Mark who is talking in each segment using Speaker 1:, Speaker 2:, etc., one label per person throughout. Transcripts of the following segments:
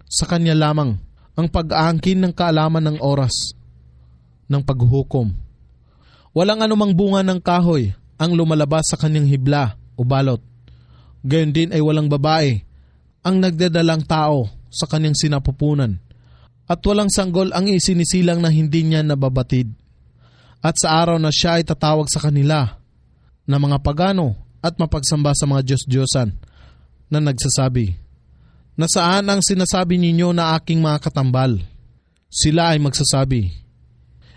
Speaker 1: Sa Kanya lamang ang pag-aangkin ng kaalaman ng oras ng paghuhukom. Walang anumang bunga ng kahoy ang lumalabas sa Kanyang hibla o balot. Gayon din ay walang babae ang nagdadalang tao sa Kanyang sinapupunan. At walang sanggol ang isinisilang na hindi niya nababatid. At sa araw na Siya ay tatawag sa kanila na mga pagano at mapagsamba sa mga Diyos-Diyosan na nagsasabi, "Nasaan ang sinasabi ninyo na aking mga katambal?" Sila ay magsasabi,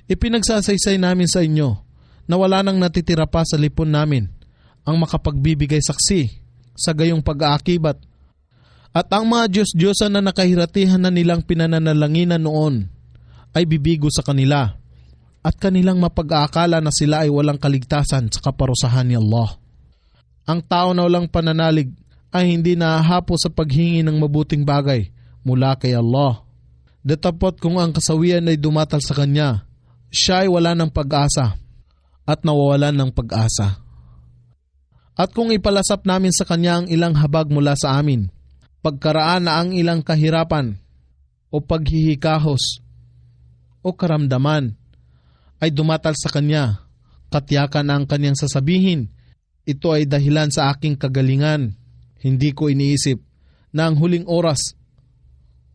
Speaker 1: "Ipinagsasaysay namin sa inyo na wala nang natitira pa sa lipon namin ang makapagbibigay saksi sa gayong pag-aakibat. At ang mga Diyos-Diyosan na nakahiratihan na nilang pinananalanginan noon ay bibigo sa kanila at kanilang mapag-aakala na sila ay walang kaligtasan sa kaparusahan ni Allah. Ang tao na walang pananalig ay hindi nahahapo sa paghingi ng mabuting bagay mula kay Allah. Datapot kung ang kasawian ay dumatal sa Kanya, siya ay wala ng pag-asa at nawawalan ng pag-asa. At kung ipalasap namin sa Kanya ang ilang habag mula sa amin, pagkaraan na ang ilang kahirapan o paghihikahos o karamdaman ay dumatal sa Kanya, katiyakan na ang Kanyang sasabihin, ito ay dahilan sa aking kagalingan. Hindi ko iniisip na ang huling oras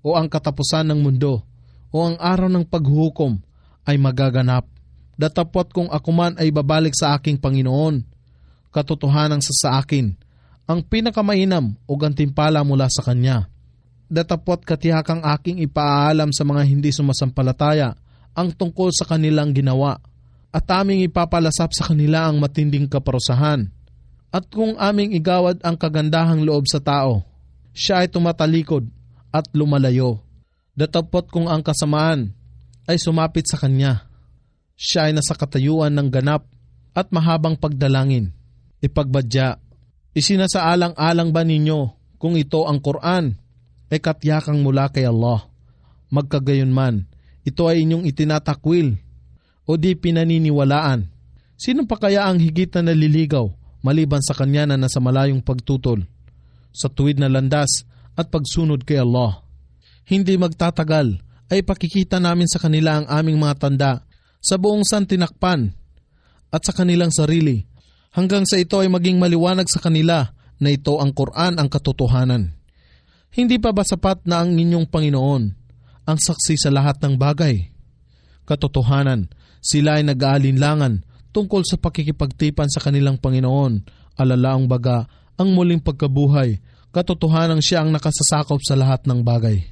Speaker 1: o ang katapusan ng mundo o ang araw ng paghuhukom ay magaganap. Datapot kung ako man ay babalik sa aking Panginoon, katotohanan sa akin ang pinakamainam o gantimpala mula sa Kanya. Datapot katihakang aking ipaalam sa mga hindi sumasampalataya ang tungkol sa kanilang ginawa at aming ipapalasap sa kanila ang matinding kaparusahan. At kung aming igawad ang kagandahang loob sa tao, siya ay tumatalikod at lumalayo. Datapot kung ang kasamaan ay sumapit sa Kanya, siya ay nasa katayuan ng ganap at mahabang pagdalangin. Ipagbadya, isinasaalang-alang ba ninyo kung ito ang Quran ay katiyakang mula kay Allah? Magkagayon man, ito ay inyong itinatakwil o di pinaniniwalaan. Sino pa kaya ang higit na naliligaw maliban sa Kanya na nasa malayong pagtutol sa tuwid na landas at pagsunod kay Allah? Hindi magtatagal ay pakikita namin sa kanila ang aming mga tanda sa buong santinakpan at sa kanilang sarili, hanggang sa ito ay maging maliwanag sa kanila na ito ang Quran ang katotohanan. Hindi pa ba sapat na ang inyong Panginoon ang saksi sa lahat ng bagay? Katotohanan, sila ay nag-aalinlangan tungkol sa pakikipagtipan sa kanilang Panginoon, alalaang baga ang muling pagkabuhay, katotohanang siya ang nakasasakop sa lahat ng bagay.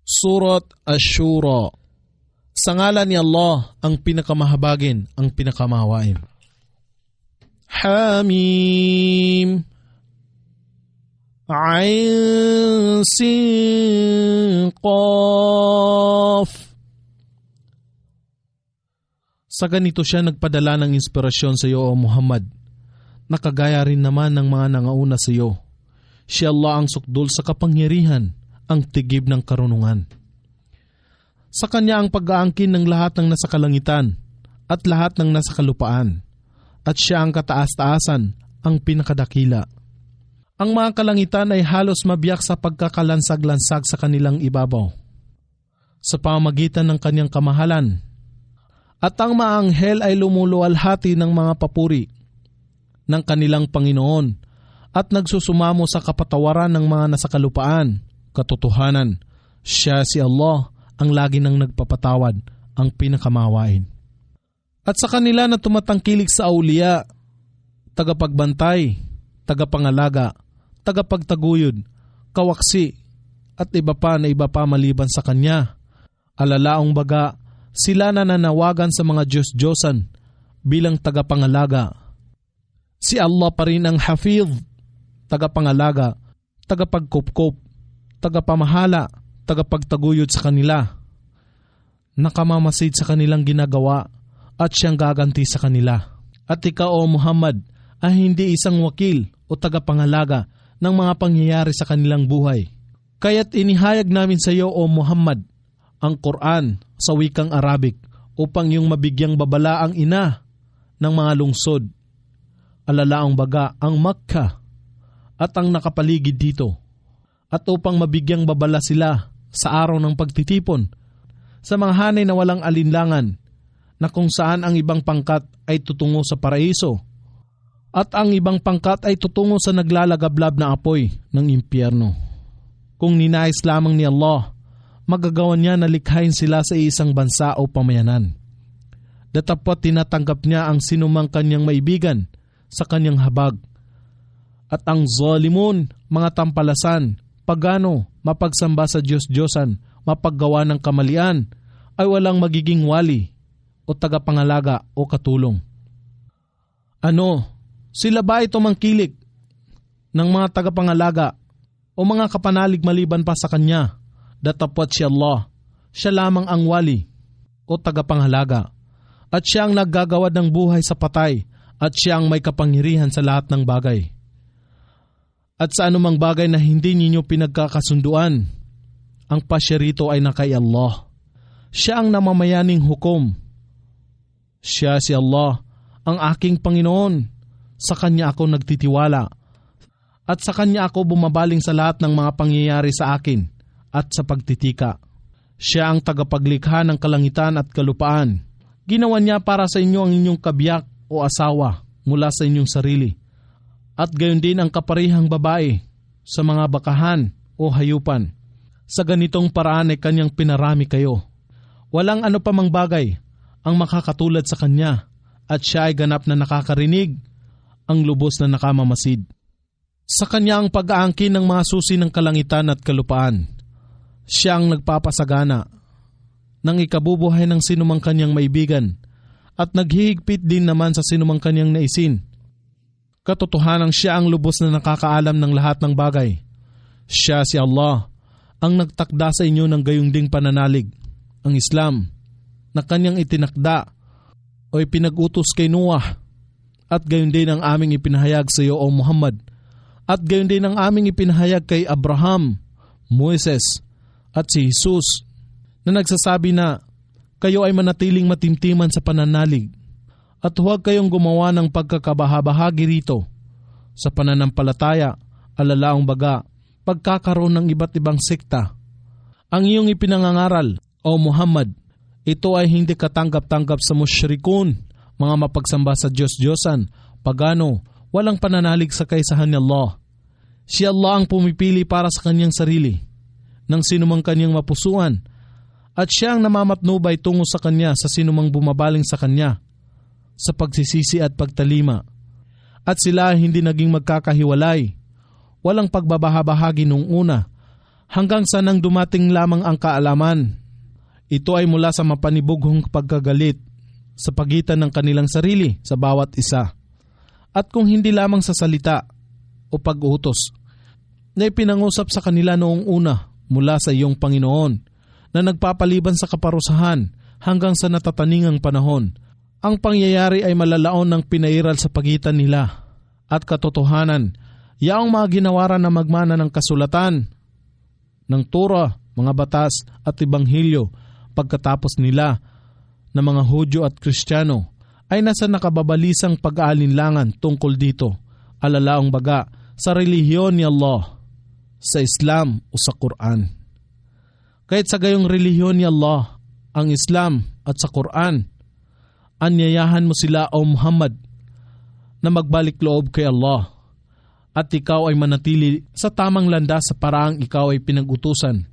Speaker 1: Surat Ash-Shura. Sa ngalan ni Allah, ang pinakamahabagin, ang pinakamahawain. Hamim. Ain Sin Qaf. Sa ganito siya nagpadala ng inspirasyon sa iyo, O Muhammad. Nakagaya rin naman ng mga nangauna sa iyo. Si Allah ang sukdul sa kapangyarihan, ang tigib ng karunungan. Sa Kanya ang pag-aangkin ng lahat ng nasa kalangitan at lahat ng nasa kalupaan. At siya ang kataas-taasan, ang pinakadakila. Ang mga kalangitan ay halos mabiyak sa pagkakalansag-lansag sa kanilang ibabaw, sa pamamagitan ng Kanyang kamahalan. At ang mga anghel ay lumuluwalhati ng mga papuri ng kanilang Panginoon at nagsusumamo sa kapatawaran ng mga nasa kalupaan. Katotohanan, siya si Allah ang lagi nang nagpapatawad, ang pinakamahawain. At sa kanila na tumatangkilik sa auliya, tagapagbantay, tagapangalaga, tagapagtaguyod, kawaksi, at iba pa maliban sa Kanya. Alalaong baga, sila na nanawagan sa mga Diyos-Diyosan bilang tagapangalaga. Si Allah pa rin ang Hafiz, tagapangalaga, tagapagkupkop, tagapamahala, tagapagtaguyod sa kanila. Nakamamasid sa kanilang ginagawa at siyang gaganti sa kanila. At ikaw, O Muhammad, ay hindi isang wakil o tagapangalaga ng mga pangyayari sa kanilang buhay. Kaya't inihayag namin sa iyo, O Muhammad, ang Quran sa wikang Arabic upang iyong mabigyang babala ang ina ng mga lungsod, alalaang baga ang Makkah at ang nakapaligid dito, at upang mabigyang babala sila sa araw ng pagtitipon sa mga hanay na walang alinlangan, na kung saan ang ibang pangkat ay tutungo sa paraiso at ang ibang pangkat ay tutungo sa naglalagablab na apoy ng impyerno. Kung ninais lamang ni Allah, magagawa niya na likhain sila sa isang bansa o pamayanan. Datapwat tinatanggap niya ang sinumang kanyang maibigan sa kanyang habag. At ang zalimun, mga tampalasan, pagano, mapagsamba sa Diyos-Diyosan, mapaggawa ng kamalian, ay walang magiging wali o tagapangalaga o katulong. Ano, sila ba ito mangkilik ng mga tagapangalaga o mga kapanalig maliban pa sa kanya? Datapwat si Allah, siya lamang ang wali o tagapangalaga, at siya ang naggagawad ng buhay sa patay, at siya ang may kapangyarihan sa lahat ng bagay. At sa anumang bagay na hindi ninyo pinagkakasunduan, ang pasya rito ay na kay Allah. Siya ang namamayaning hukom. Siya si Allah, ang aking Panginoon. Sa Kanya ako nagtitiwala, at sa Kanya ako bumabaling sa lahat ng mga pangyayari sa akin at sa pagtitika. Siya ang tagapaglikha ng kalangitan at kalupaan. Ginawa niya para sa inyo ang inyong kabiyak o asawa mula sa inyong sarili, at gayon din ang kaparihang babae sa mga bakahan o hayupan. Sa ganitong paraan ay Kanyang pinarami kayo. Walang ano pa mang bagay ang makakatulad sa Kanya, at siya ay ganap na nakakarinig, ang lubos na nakamamasid. Sa Kanya ang pag-aangkin ng mga susi ng kalangitan at kalupaan. Siya ang nagpapasagana ng ikabubuhay ng sinumang Kanyang maibigan, at naghihigpit din naman sa sinumang Kanyang naisin. Katotohanang siya ang lubos na nakakaalam ng lahat ng bagay. Siya si Allah, ang nagtakda sa inyo ng gayong ding pananalig, ang Islam, na Kanyang itinakda o ipinag-utos kay Noah, at gayon din ang aming ipinahayag sa iyo, O Muhammad, at gayon din ang aming ipinahayag kay Abraham, Moises, at si Jesus, na nagsasabi na, kayo ay manatiling matimtiman sa pananalig, at huwag kayong gumawa ng pagkakabahabahagi rito sa pananampalataya, alalaong baga, pagkakaroon ng iba't ibang sekta. Ang iyong ipinangangaral, O Muhammad, ito ay hindi katanggap-tanggap sa musyrikun, mga mapagsamba sa Diyos-Diyosan, pagano, walang pananalig sa kaysahan ni Allah. Si Allah ang pumipili para sa Kanyang sarili ng sinumang Kanyang mapusuan, at siya ang namamatnubay tungo sa Kanya sa sinumang bumabaling sa Kanya sa pagsisisi at pagtalima. At sila hindi naging magkakahiwalay, walang pagbabahabahagi noong una, hanggang sa nang dumating lamang ang kaalaman. Ito ay mula sa mapanibughong pagkagalit sa pagitan ng kanilang sarili sa bawat isa. At kung hindi lamang sa salita o pag-utos na ipinangusap sa kanila noong una mula sa iyong Panginoon, na nagpapaliban sa kaparusahan hanggang sa natataningang panahon, ang pangyayari ay malalaon ng pinairal sa pagitan nila. At katotohanan, yaong mga ginawaran na magmana ng kasulatan, ng Torah, mga batas at Ebanghelyo pagkatapos nila na mga Hudyo at Kristiyano, ay nasa nakababalisang pag-aalinlangan tungkol dito, alalaong baga, sa relihiyon ni Allah, sa Islam o sa Quran. Kahit sa gayong relihiyon ni Allah, ang Islam at sa Quran, anyayahan mo sila, O Muhammad, na magbalik loob kay Allah, at ikaw ay manatili sa tamang landas sa paraang ikaw ay pinag-utusan,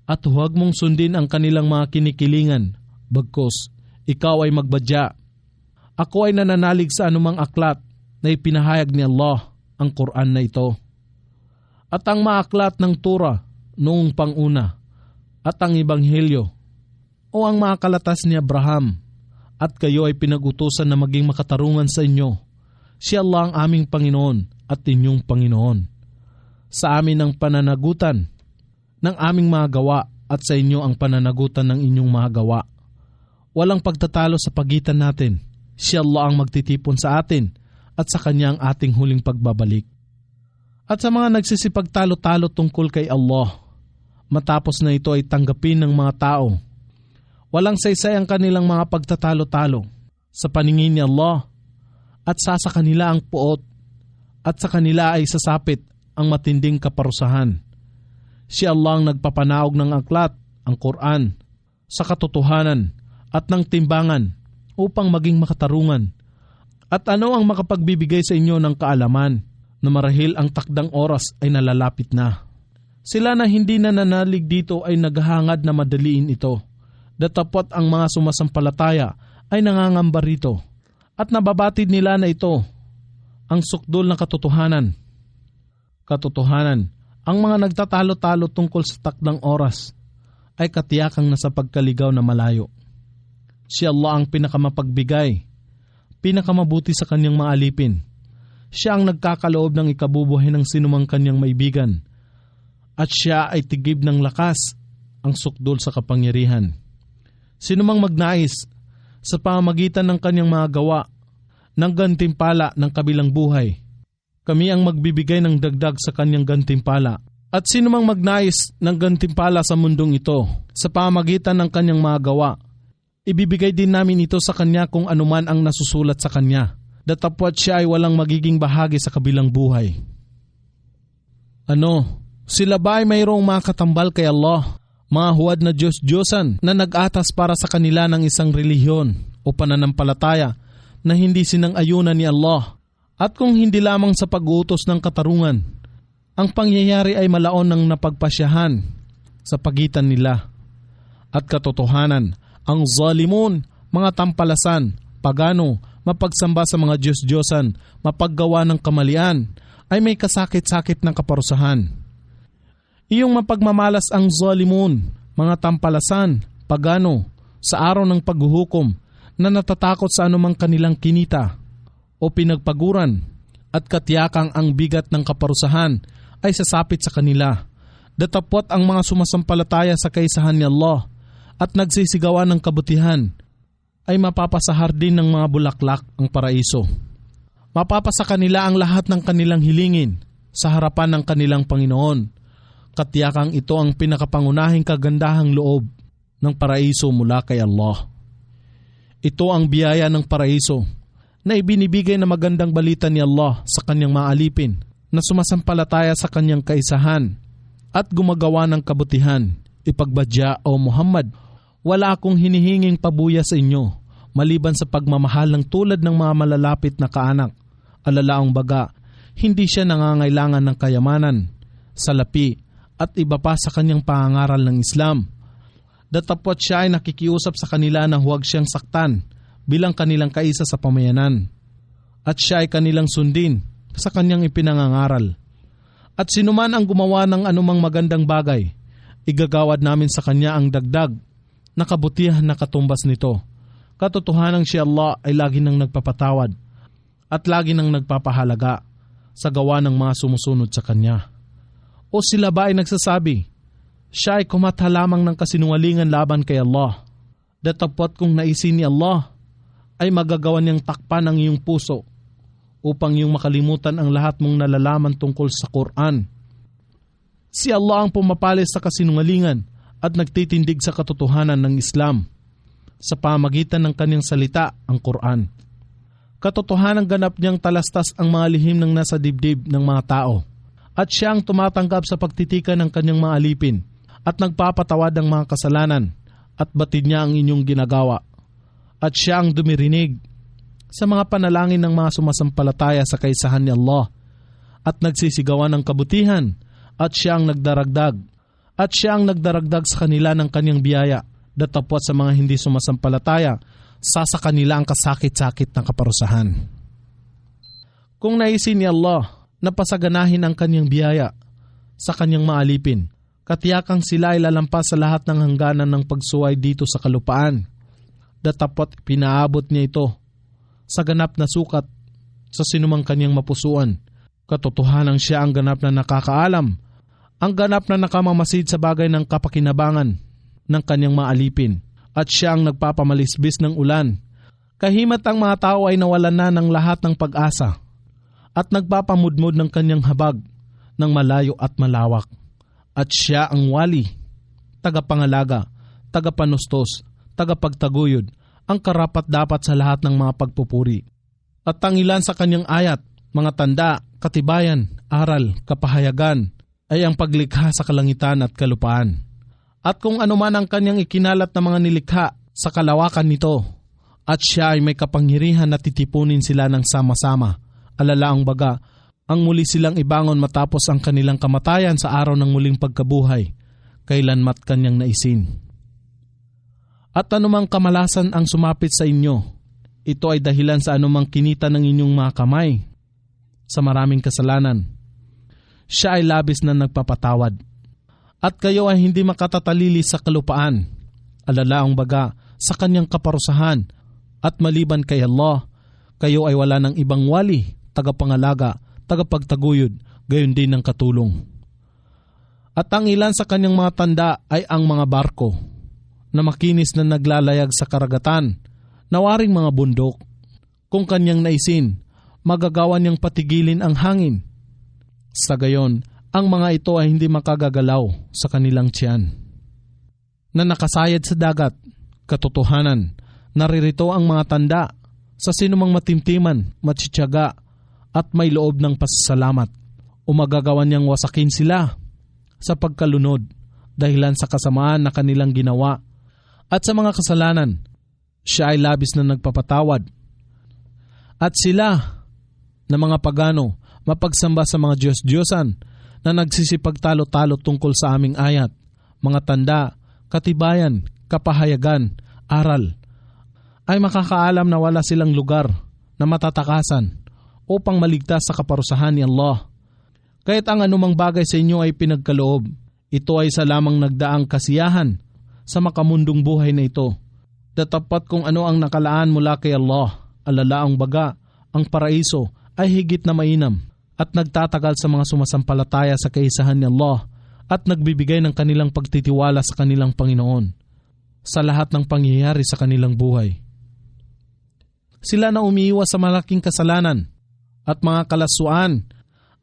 Speaker 1: at huwag mong sundin ang kanilang mga kinikilingan, bagkus ikaw ay magbadya. Ako ay nananalig sa anumang aklat na ipinahayag ni Allah, ang Quran na ito, at ang maaklat ng Torah noong panguna, at ang Ebanghelyo o ang mga kalatas ni Abraham, at kayo ay pinag-utusan na maging makatarungan sa inyo. Si Allah ang aming Panginoon at inyong Panginoon. Sa amin ang pananagutan ng aming mga gawa, at sa inyo ang pananagutan ng inyong mga gawa. Walang pagtatalo sa pagitan natin. Si Allah ang magtitipon sa atin, at sa Kanya ang ating huling pagbabalik. At sa mga nagsisipagtalo-talo tungkol kay Allah, matapos na ito ay tanggapin ng mga tao, walang saysay ang kanilang mga pagtatalo-talo sa paningin ni Allah, at sa kanila ang puot, at sa kanila ay sasapit ang matinding kaparusahan. Si Allah ang nagpapanaog ng aklat, ang Quran, sa katotohanan at ng timbangan upang maging makatarungan. At ano ang makapagbibigay sa inyo ng kaalaman na marahil ang takdang oras ay nalalapit na? Sila na hindi nananalig dito ay naghahangad na madaliin ito. Datapot ang mga sumasampalataya ay nangangamba rito at nababatid nila na ito ang sukdol ng katotohanan. Katotohanan, ang mga nagtatalo-talo tungkol sa takdang oras ay katiyakang nasa pagkaligaw na malayo. Si Allah ang pinakamapagbigay, pinakamabuti sa kanyang maalipin. Siya ang nagkakaloob ng ikabubuhay ng sinumang kanyang maibigan. At siya ay tigib ng lakas, ang sukdol sa kapangyarihan. Sinumang magnais sa pamamagitan ng kanyang mga gawa ng gantimpala ng kabilang buhay, kami ang magbibigay ng dagdag sa kanyang gantimpala. At sinumang magnais ng gantimpala sa mundong ito sa pamamagitan ng kanyang mga gawa, ibibigay din namin ito sa kanya kung anuman ang nasusulat sa kanya. Datapwat siya ay walang magiging bahagi sa kabilang buhay. Ano? Sila ba ay mayroong mga katambal kay Allah? Mga huwad na Diyos-Diyosan na nag-atas para sa kanila ng isang relihiyon o pananampalataya na hindi sinang-ayunan ni Allah. At kung hindi lamang sa pag-uutos ng katarungan, ang pangyayari ay malaon ng napagpasyahan sa pagitan nila. At katotohanan, ang zalimun, mga tampalasan, pagano, mapagsamba sa mga Diyos-Diyosan, mapaggawa ng kamalian, ay may kasakit-sakit ng kaparusahan. Iyong mapagmamalas ang zalimun, mga tampalasan, pagano, sa araw ng paghuhukom na natatakot sa anumang kanilang kinita o pinagpaguran at katiyakang ang bigat ng kaparusahan ay sasapit sa kanila. Datapwat ang mga sumasampalataya sa kaisahan ni Allah at nagsisigawan ng kabutihan ay mapapasahar din ng mga bulaklak ang paraiso. Mapapasa kanila ang lahat ng kanilang hilingin sa harapan ng kanilang Panginoon. Katiyakang ito ang pinakapangunahing kagandahang loob ng paraiso mula kay Allah. Ito ang biyaya ng paraiso na ibinibigay na magandang balita ni Allah sa kanyang maalipin na sumasampalataya sa kanyang kaisahan at gumagawa ng kabutihan. Ipagbadya, O Muhammad, wala akong hinihinging pabuya sa inyo maliban sa pagmamahal ng tulad ng mga malalapit na kaanak. Alalaong baga, hindi siya nangangailangan ng kayamanan, salapi at iba pa sa kanyang pangangaral ng Islam. Datapwat siya ay nakikiusap sa kanila na huwag siyang saktan bilang kanilang kaisa sa pamayanan. At siya ay kanilang sundin sa kanyang ipinangangaral. At sinuman ang gumawa ng anumang magandang bagay, igagawad namin sa kanya ang dagdag na kabutihan na katumbas nito. Katotohanan si Allah ay lagi nang nagpapatawad at lagi nang nagpapahalaga sa gawa ng mga sumusunod sa kanya. O sila ba ay nagsasabi, siya ay kumatha lamang ng kasinungalingan laban kay Allah? Datapwat kung naisin ni Allah, ay magagawa niyang takpan ang iyong puso upang iyong makalimutan ang lahat mong nalalaman tungkol sa Quran. Si Allah ang pumapalis sa kasinungalingan at nagtitindig sa katotohanan ng Islam sa pamagitan ng kanyang salita, ang Quran. Katotohanan ganap niyang talastas ang mga lihim ng nasa dibdib ng mga tao at siya ang tumatanggap sa pagtitikan ng kanyang mga alipin at nagpapatawad ng mga kasalanan at batid niya ang inyong ginagawa. At siya ang dumirinig sa mga panalangin ng mga sumasampalataya sa kaisahan ni Allah at nagsisigawan ng kabutihan at siya ang nagdaragdag sa kanila ng kanyang biyaya. Datapwat sa mga hindi sumasampalataya sa kanila ang kasakit-sakit ng kaparusahan. Kung naisin ni Allah na pasaganahin ang kanyang biyaya sa kanyang maalipin, katiyakang sila ay lalampas sa lahat ng hangganan ng pagsuway dito sa kalupaan. Datapwat pinaabot niya ito sa ganap na sukat sa sinumang kanyang mapusuan. Katotohanan siya ang ganap na nakakaalam, ang ganap na nakamamasid sa bagay ng kapakinabangan ng kanyang maalipin, at siya ang nagpapamalisbis ng ulan. Kahimat ang mga tao ay nawalan na ng lahat ng pag-asa at nagpapamudmod ng kanyang habag ng malayo at malawak. At siya ang wali, tagapangalaga, tagapanustos, tagapagtaguyod, ang karapat-dapat sa lahat ng mga pagpupuri. At ang ilan sa kanyang ayat, mga tanda, katibayan, aral, kapahayagan, ay ang paglikha sa kalangitan at kalupaan. At kung ano man ang kanyang ikinalat na mga nilikha sa kalawakan nito, at siya ay may kapangyarihan na titipunin sila ng sama-sama. Alalaang baga, ang muli silang ibangon matapos ang kanilang kamatayan sa araw ng muling pagkabuhay, kailanmat kanyang naisin. At anumang kamalasan ang sumapit sa inyo, ito ay dahilan sa anumang kinita ng inyong mga kamay sa maraming kasalanan. Siya ay labis na nagpapatawad. At kayo ay hindi makatatalili sa kalupaan, alalaang baga sa kanyang kaparusahan, at maliban kay Allah, kayo ay wala ng ibang wali, tagapangalaga, tagapagtaguyod, gayon din ng katulong. At ang ilan sa kanyang mga tanda ay ang mga barko, na makinis na naglalayag sa karagatan, nawaring mga bundok. Kung kanyang naisin, magagawa niyang patigilin ang hangin. Sa gayon, ang mga ito ay hindi makagagalaw sa kanilang tiyan. Na nakasayad sa dagat, katotohanan, naririto ang mga tanda sa sinumang matimtiman, matsitsaga, at may loob ng pasasalamat. O magagawa niyang wasakin sila sa pagkalunod dahilan sa kasamaan na kanilang ginawa. At sa mga kasalanan, siya ay labis na nagpapatawad. At sila na mga pagano, mapagsamba sa mga Diyos-Diyosan na nagsisipagtalo-talo tungkol sa aming ayat, mga tanda, katibayan, kapahayagan, aral, ay makakaalam na wala silang lugar na matatakasan upang maligtas sa kaparusahan ni Allah. Kahit ang anumang bagay sa inyo ay pinagkaloob, ito ay sa lamang nagdaang kasiyahan sa makamundong buhay na ito. Datapat kung ano ang nakalaan mula kay Allah, alalaang baga, ang paraiso ay higit na mainam at nagtatagal sa mga sumasampalataya sa kaisahan ni Allah at nagbibigay ng kanilang pagtitiwala sa kanilang Panginoon sa lahat ng pangyayari sa kanilang buhay. Sila na umiiwas sa malaking kasalanan at mga kalaswaan,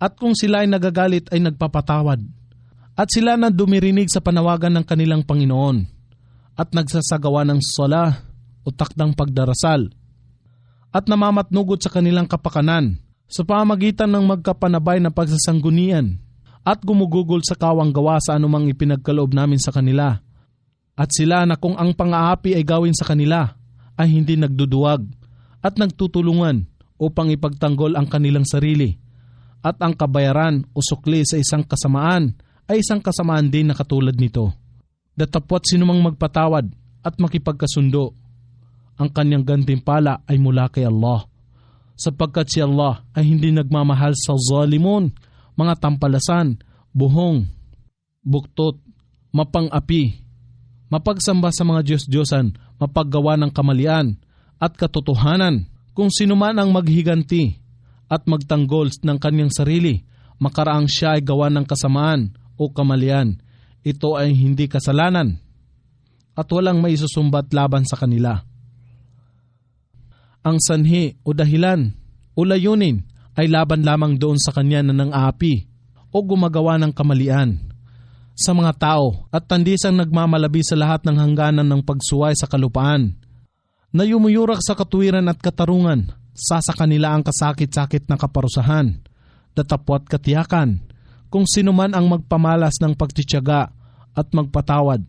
Speaker 1: at kung sila ay nagagalit ay nagpapatawad. At sila na dumirinig sa panawagan ng kanilang Panginoon at nagsasagawa ng sala o takdang pagdarasal at namamatnugod sa kanilang kapakanan sa pamagitan ng magkapanabay na pagsasanggunian at gumugugol sa kawang gawa sa anumang ipinagkaloob namin sa kanila. At sila na kung ang pang-aapi ay gawin sa kanila ay hindi nagduduwag at nagtutulungan upang ipagtanggol ang kanilang sarili, at ang kabayaran o sukli sa isang kasamaan ay isang kasamaan din na katulad nito. Datapwat sinumang magpatawad at makipagkasundo, ang kanyang gantimpala ay mula kay Allah, sapagkat si Allah ay hindi nagmamahal sa zalimun, mga tampalasan, buhong, buktot, mapang-api, mapagsamba sa mga Diyos-Diyosan, mapaggawa ng kamalian at katotohanan. Kung sino man ang maghiganti at magtanggol ng kanyang sarili, makaraang siya ay gawa ng kasamaan o kamalian, ito ay hindi kasalanan at walang maisusumbat laban sa kanila. Ang sanhi o dahilan o layunin ay laban lamang doon sa kanya na nang-aapi o gumagawa ng kamalian sa mga tao at tandisang nagmamalabi sa lahat ng hangganan ng pagsuway sa kalupaan, na yumuyurak sa katuwiran at katarungan, sa kanila ang kasakit-sakit na kaparusahan, datapwat katiyakan, kung sino man ang magpamalas ng pagtitiyaga at magpatawad.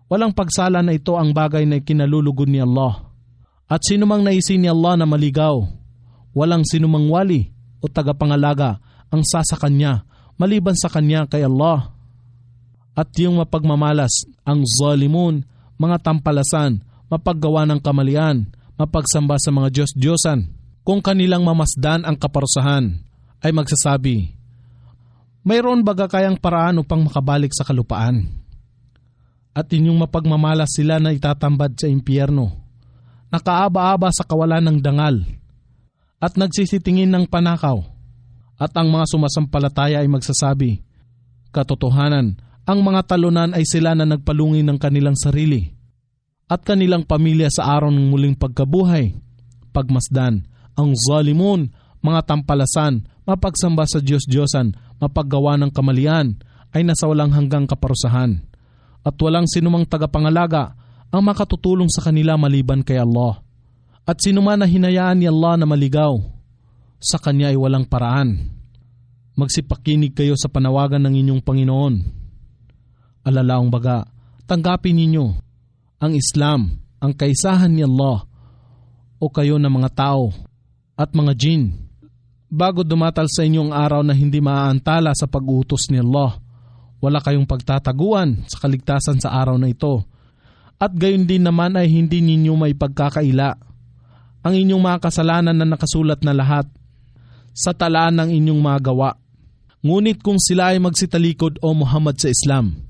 Speaker 1: Walang pagsala na ito ang bagay na ikinalulugod ni Allah. At sino mang naisin ni Allah na maligaw, walang sinumang wali o tagapangalaga ang sasakanya maliban sa kanya kay Allah. At yung mapagmamalas, ang zalimun, mga tampalasan, mapaggawa ng kamalian, mapagsamba sa mga Diyos-Diyosan, kung kanilang mamasdan ang kaparusahan, ay magsasabi, mayroon baga kayang paraan upang makabalik sa kalupaan? At inyong mapagmamalas sila na itatambad sa impyerno, nakaaba-aba sa kawalan ng dangal, at nagsisitingin ng panakaw. At ang mga sumasampalataya ay magsasabi, katotohanan, ang mga talunan ay sila na nagpalungi ng kanilang sarili at kanilang pamilya sa araw ng muling pagkabuhay. Pagmasdan, ang zalimun, mga tampalasan, mapagsamba sa Diyos-Diyosan, mapaggawa ng kamalian, ay nasa walang hanggang kaparusahan. At walang sinumang tagapangalaga ang makatutulong sa kanila maliban kay Allah. At sinuman na hinayaan ni Allah na maligaw, sa kanya ay walang paraan. magsipakinig kayo sa panawagan ng inyong Panginoon. Alalaong baga, tanggapin ninyo ang Islam, ang kaisahan ni Allah, o kayo na mga tao at mga jin, bago dumatal sa inyong araw na hindi maaantala sa pag-uutos ni Allah. Wala kayong pagtataguan sa kaligtasan sa araw na ito. At gayon din naman ay hindi ninyo may pagkakaila ang inyong mga kasalanan na nakasulat na lahat sa talaan ng inyong mga gawa. Ngunit kung sila ay magsitalikod o Muhammad sa Islam,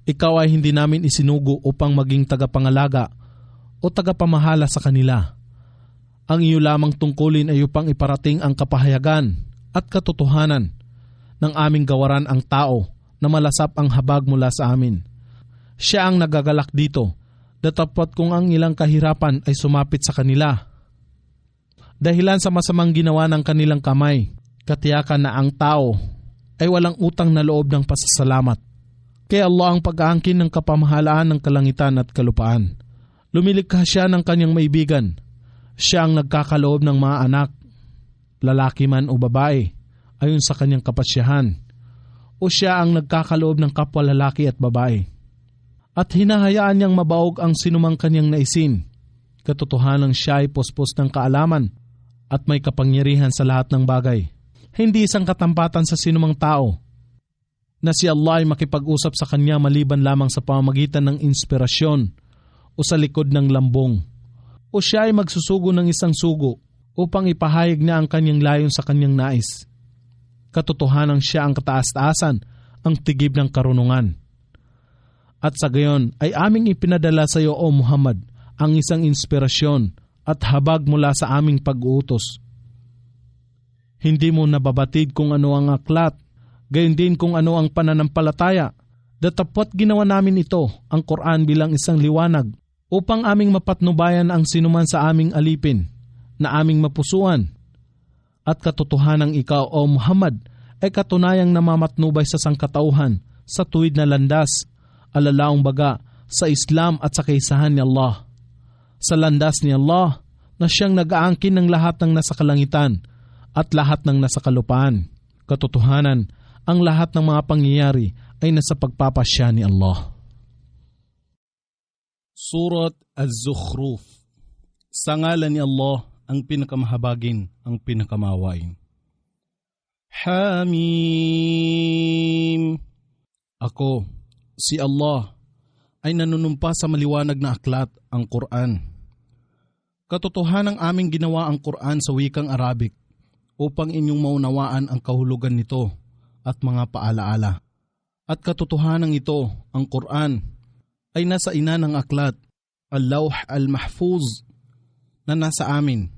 Speaker 1: ikaw ay hindi namin isinugo upang maging tagapangalaga o tagapamahala sa kanila. Ang iyo lamang tungkulin ay upang iparating ang kapahayagan at katotohanan ng aming gawaran ang tao na malasap ang habag mula sa amin. Siya ang nagagalak dito, datapot kung ang ilang kahirapan ay sumapit sa kanila. Dahilan sa masamang ginawa ng kanilang kamay, katiyakan na ang tao ay walang utang na loob ng pasasalamat. Kaya Allah ang pag-aangkin ng kapamahalaan ng kalangitan at kalupaan. Lumilikha siya ng kanyang maibigan. Siya ang nagkakaloob ng mga anak, lalaki man o babae, ayon sa kanyang kapasyahan. O siya ang nagkakaloob ng kapwa lalaki at babae. At hinahayaan niyang mabaog ang sinumang kanyang naisin. Katotohanan siya ay pospos ng kaalaman at may kapangyarihan sa lahat ng bagay. Hindi isang katampatan sa sinumang tao na si Allah ay makipag-usap sa kanya maliban lamang sa pamamagitan ng inspirasyon o sa likod ng lambong. O siya ay magsusugo ng isang sugo upang ipahayag niya ang kanyang layon sa kanyang nais. Katotohanan siya ang kataas-taasan, ang tigib ng karunungan. At sa gayon ay aming ipinadala sa iyo, O Muhammad, ang isang inspirasyon at habag mula sa aming pag-uutos. Hindi mo nababatid kung ano ang aklat, gayon din kung ano ang pananampalataya. Datapot ginawa namin ito, ang Quran bilang isang liwanag, upang aming mapatnubayan ang sinuman sa aming alipin, na aming mapusuan. At katotohanang ikaw, O Muhammad, ay katunayang namamatnubay sa sangkatauhan, sa tuwid na landas, alalaong baga, sa Islam at sa kaisahan ni Allah. Sa landas ni Allah, na siyang nag-aangkin ng lahat ng nasa kalangitan at lahat ng nasa kalupaan. Katotohanan, ang lahat ng mga pangyayari ay nasa pagpapasya ni Allah. Surat Az-Zukhruf. Sa ngalan ni Allah, ang pinakamahabagin, ang pinakamawain. Hamim. Ako, si Allah, ay nanunumpa sa maliwanag na aklat, ang Quran. Katotohanang aming ginawa ang Quran sa wikang Arabic upang inyong maunawaan ang kahulugan nito at mga paalaala. At katotohanang ito, ang Quran, ay nasa ina ng aklat, al-Lawh al-Mahfuz, na nasa amin,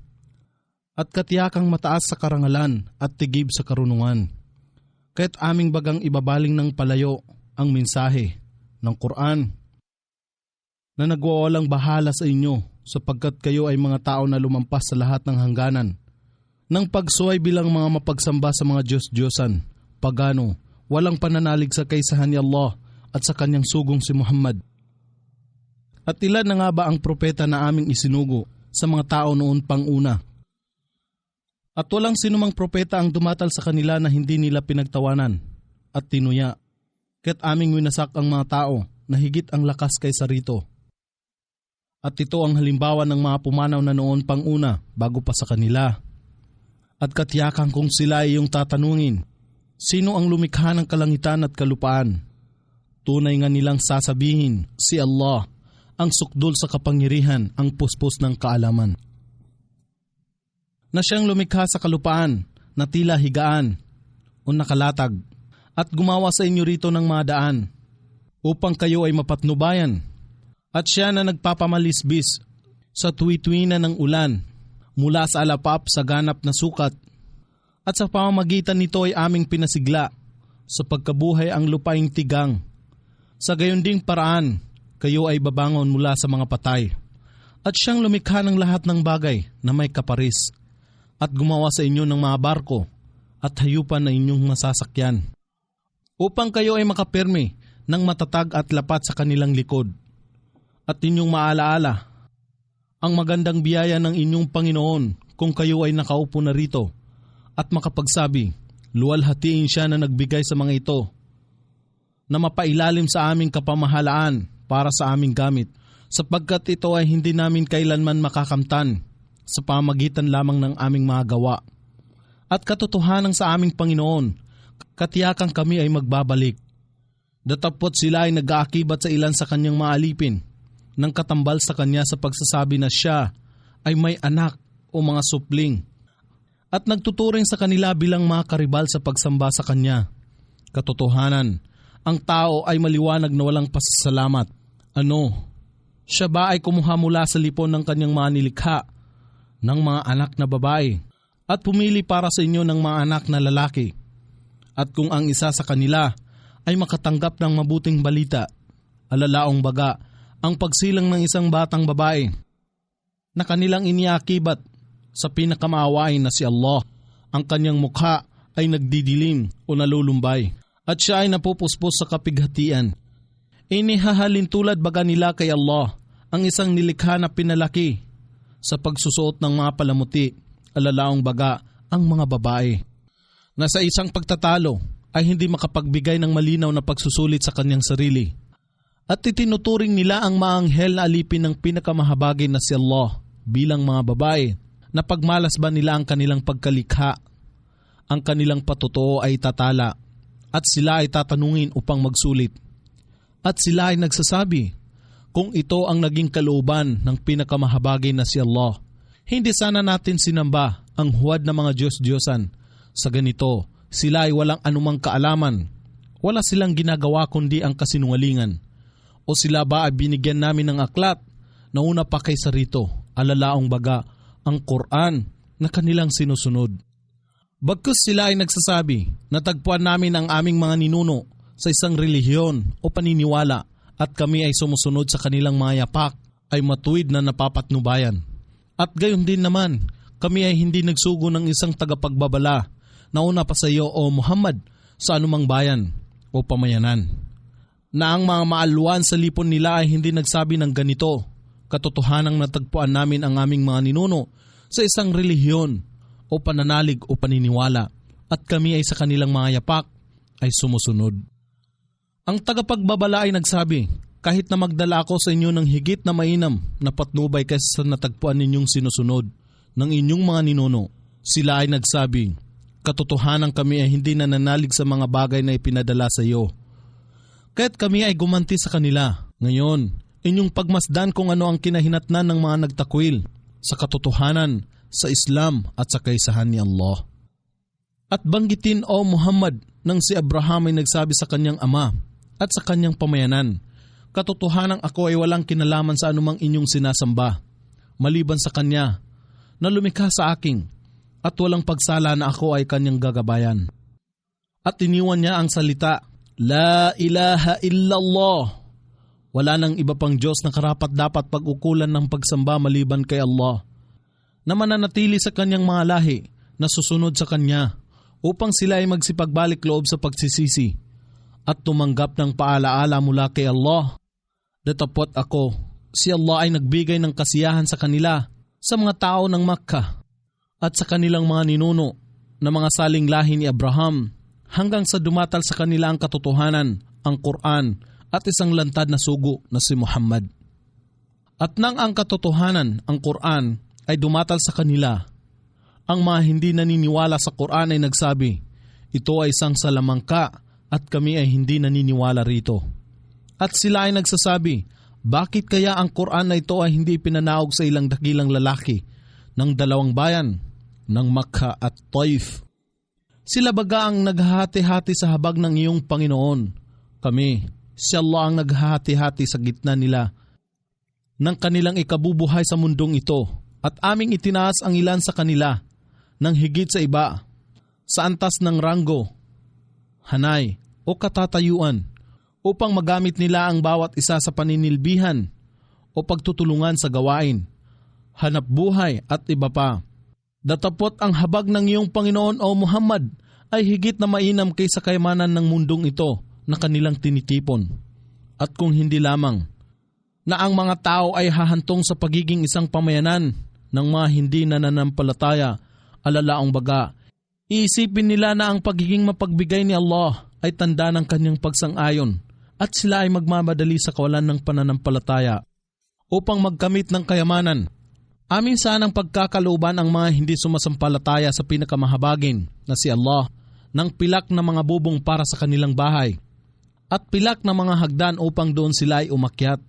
Speaker 1: at katiyakang mataas sa karangalan at tigib sa karunungan. Kaya't aming bagang ibabaling ng palayo ang mensahe ng Quran na nagwawalang bahala sa inyo sapagkat kayo ay mga tao na lumampas sa lahat ng hangganan ng pagsuway bilang mga mapagsamba sa mga Diyos-Diyosan, pagano, walang pananalig sa kaisahan ni Allah at sa kanyang sugong si Muhammad. At ilan na nga ba ang propeta na aming isinugo sa mga tao noon pang una? At walang sinumang propeta ang dumatal sa kanila na hindi nila pinagtawanan at tinuya. Kaya't aming winasak ang mga tao na higit ang lakas kaysa rito. At ito ang halimbawa ng mga pumanaw na noon pang una bago pa sa kanila. At katiyakan kung sila ay iyong tatanungin, sino ang lumikha ng kalangitan at kalupaan? Tunay nga nilang sasabihin, si Allah, ang sukdul sa kapangyarihan, ang puspos ng kaalaman. Na siyang lumikha sa kalupaan, na tila higaan o nakalatag, at gumawa sa inyo rito ng mga daan, upang kayo ay mapatnubayan. At siya na nagpapamalisbis sa tuwi-tuwinan ng ulan, mula sa alapap sa ganap na sukat, at sa pamamagitan nito ay aming pinasigla sa pagkabuhay ang lupaing tigang. Sa gayon ding paraan, kayo ay babangon mula sa mga patay. At siyang lumikha ng lahat ng bagay na may kaparis, at gumawa sa inyo ng mga barko at hayupan na inyong masasakyan, upang kayo ay makapirme ng matatag at lapat sa kanilang likod. At inyong maalaala ang magandang biyaya ng inyong Panginoon kung kayo ay nakaupo na rito at makapagsabi, Luwalhatiin siya na nagbigay sa mga ito na mapailalim sa aming kapamahalaan para sa aming gamit, sapagkat ito ay hindi namin kailanman makakamtan sa pamagitan lamang ng aming mga gawa. At katotohanan sa aming Panginoon, katiyakan kami ay magbabalik. Datapot sila ay nag-aakibat sa ilan sa kanyang mga alipin ng katambal sa kanya sa pagsasabi na siya ay may anak o mga supling, at nagtuturing sa kanila bilang mga karibal sa pagsamba sa kanya. Katotohanan, ang tao ay maliwanag na walang pasasalamat. Ano? Siya ba ay kumuha mula sa lipon ng kanyang mga nilikha ng mga anak na babae at pumili para sa inyo ng mga anak na lalaki? At kung ang isa sa kanila ay makatanggap ng mabuting balita, alalaong baga ang pagsilang ng isang batang babae na kanilang iniakibat sa pinakamaawain na si Allah, ang kanyang mukha ay nagdidilim o nalulumbay at siya ay napupuspos sa kapighatian. Inihahalin tulad baga nila kay Allah ang isang nilikha na pinalaki sa pagsusuot ng mga palamuti, alalaong baga ang mga babae na sa isang pagtatalo ay hindi makapagbigay ng malinaw na pagsusulit sa kanyang sarili. At itinuturing nila ang maanghel na alipin ng pinakamahabagin na si Allah bilang mga babae na pagmalas ba nila ang kanilang pagkalikha, ang kanilang patotoo ay tatala at sila ay tatanungin upang magsulit. At sila ay nagsasabi, kung ito ang naging kalooban ng pinakamahabagin na si Allah, hindi sana natin sinamba ang huwad na mga Diyos-Diyosan. Sa ganito, sila ay walang anumang kaalaman. Wala silang ginagawa kundi ang kasinungalingan. O sila ba ay binigyan namin ng aklat na una pa kaysa rito, alalaong baga ang Quran na kanilang sinusunod. Bagkus sila ay nagsasabi, natagpuan namin ang aming mga ninuno sa isang relihiyon o paniniwala at kami ay sumusunod sa kanilang mga yapak ay matuwid na napapatnubayan. At gayon din naman, kami ay hindi nagsugo ng isang tagapagbabala na una pa sa iyo o Muhammad sa anumang bayan o pamayanan. Na ang mga maalwan sa lipon nila ay hindi nagsabi ng ganito, katotohanang natagpuan namin ang aming mga ninuno sa isang relihiyon o pananalig o paniniwala at kami ay sa kanilang mga yapak ay sumusunod. Ang tagapagbabala ay nagsabi, kahit na magdala ako sa inyo ng higit na mainam na patnubay kaysa sa natagpuan ninyong sinusunod ng inyong mga ninuno, sila ay nagsabi, katotohanan kami ay hindi nananalig sa mga bagay na ipinadala sa iyo. Kaya't kami ay gumanti sa kanila. Ngayon, inyong pagmasdan kung ano ang kinahinatnan ng mga nagtakwil sa katotohanan, sa Islam at sa kaisahan ni Allah. At banggitin o Muhammad nang si Abraham ay nagsabi sa kanyang ama at sa kanyang pamayanan, katotohanang ako ay walang kinalaman sa anumang inyong sinasamba, maliban sa kanya na lumikha sa aking at walang pagsala na ako ay kanyang gagabayan. At iniwan niya ang salita, La ilaha illallah. Wala nang iba pang Diyos na karapat dapat pag-ukulan ng pagsamba maliban kay Allah, na mananatili sa kanyang mga lahi na susunod sa kanya upang sila ay magsipagbalik loob sa pagsisisi at tumanggap ng paalaala mula kay Allah. Datapot ako, si Allah ay nagbigay ng kasiyahan sa kanila sa mga tao ng Makkah at sa kanilang mga ninuno na mga saling lahi ni Abraham hanggang sa dumatal sa kanila ang katotohanan, ang Quran at isang lantad na sugo na si Muhammad. At nang ang katotohanan, ang Quran, ay dumatal sa kanila, ang mga hindi naniniwala sa Quran ay nagsabi, ito ay isang salamangka at kami ay hindi naniniwala rito. At sila ay nagsasabi, bakit kaya ang Quran na ito ay hindi pinanaog sa ilang dakilang lalaki ng dalawang bayan, ng Makkah at Taif? Sila baga ang naghahati-hati sa habag ng iyong Panginoon. Kami, si Allah ang naghahati-hati sa gitna nila ng kanilang ikabubuhay sa mundong ito. At aming itinaas ang ilan sa kanila ng higit sa iba sa antas ng ranggo, hanay o katatayuan upang magamit nila ang bawat isa sa paninilbihan o pagtutulungan sa gawain, hanap buhay at iba pa. Datapot ang habag ng iyong Panginoon o Muhammad ay higit na mainam kaysa kayamanan ng mundong ito na kanilang tinitipon. At kung hindi lamang na ang mga tao ay hahantong sa pagiging isang pamayanan ng mga hindi nananampalataya, alalaong baga, Iisipin nila na ang pagiging mapagbigay ni Allah ay tanda ng kanyang pagsang-ayon at sila ay magmamadali sa kawalan ng pananampalataya upang magkamit ng kayamanan. Amin sanang pagkakalooban ang mga hindi sumasampalataya sa pinakamahabagin na si Allah ng pilak na mga bubong para sa kanilang bahay at pilak na mga hagdan upang doon sila ay umakyat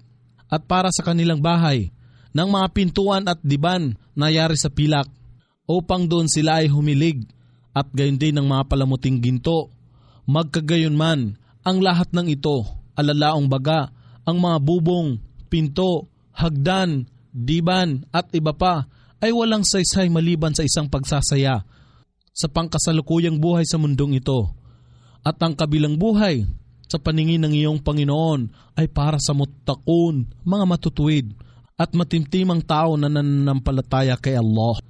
Speaker 1: at para sa kanilang bahay ng mga pintuan at diban na yari sa pilak upang doon sila ay humilig at gayon din ng mga palamuting ginto. Magkagayon man, ang lahat ng ito, alalaong baga, ang mga bubong, pinto, hagdan, diban at iba pa ay walang saysay maliban sa isang pagsasaya sa pangkasalukuyang buhay sa mundong ito. At ang kabilang buhay sa paningin ng iyong Panginoon ay para sa muttaqun, mga matutuwid at matimtimang tao na nananampalataya kay Allah.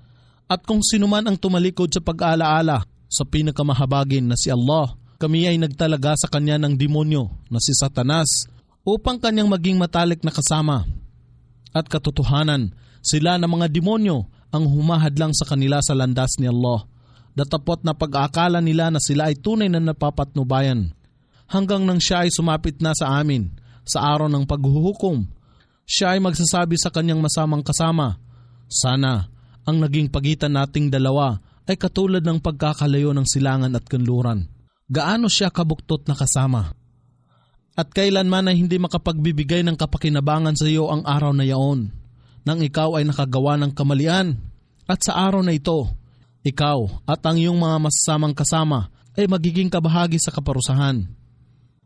Speaker 1: At kung sino man ang tumalikod sa pag-alaala sa pinakamahabagin na si Allah, kami ay nagtalaga sa kanya ng demonyo na si Satanas upang kanyang maging matalik na kasama. At katotohanan, sila na mga demonyo ang humahadlang sa kanila sa landas ni Allah. Datapot na pag-aakala nila na sila ay tunay na napapatnubayan. Hanggang nang siya ay sumapit na sa amin sa araw ng paghuhukom, siya ay magsasabi sa kanyang masamang kasama, sana ang naging pagitan nating dalawa ay katulad ng pagkakalayo ng silangan at kanluran. Gaano siya kabuktot na kasama. At kailanman ay hindi makapagbibigay ng kapakinabangan sa iyo ang araw na yaon, nang ikaw ay nakagawa ng kamalian. At sa araw na ito, ikaw at ang iyong mga masasamang kasama ay magiging kabahagi sa kaparusahan.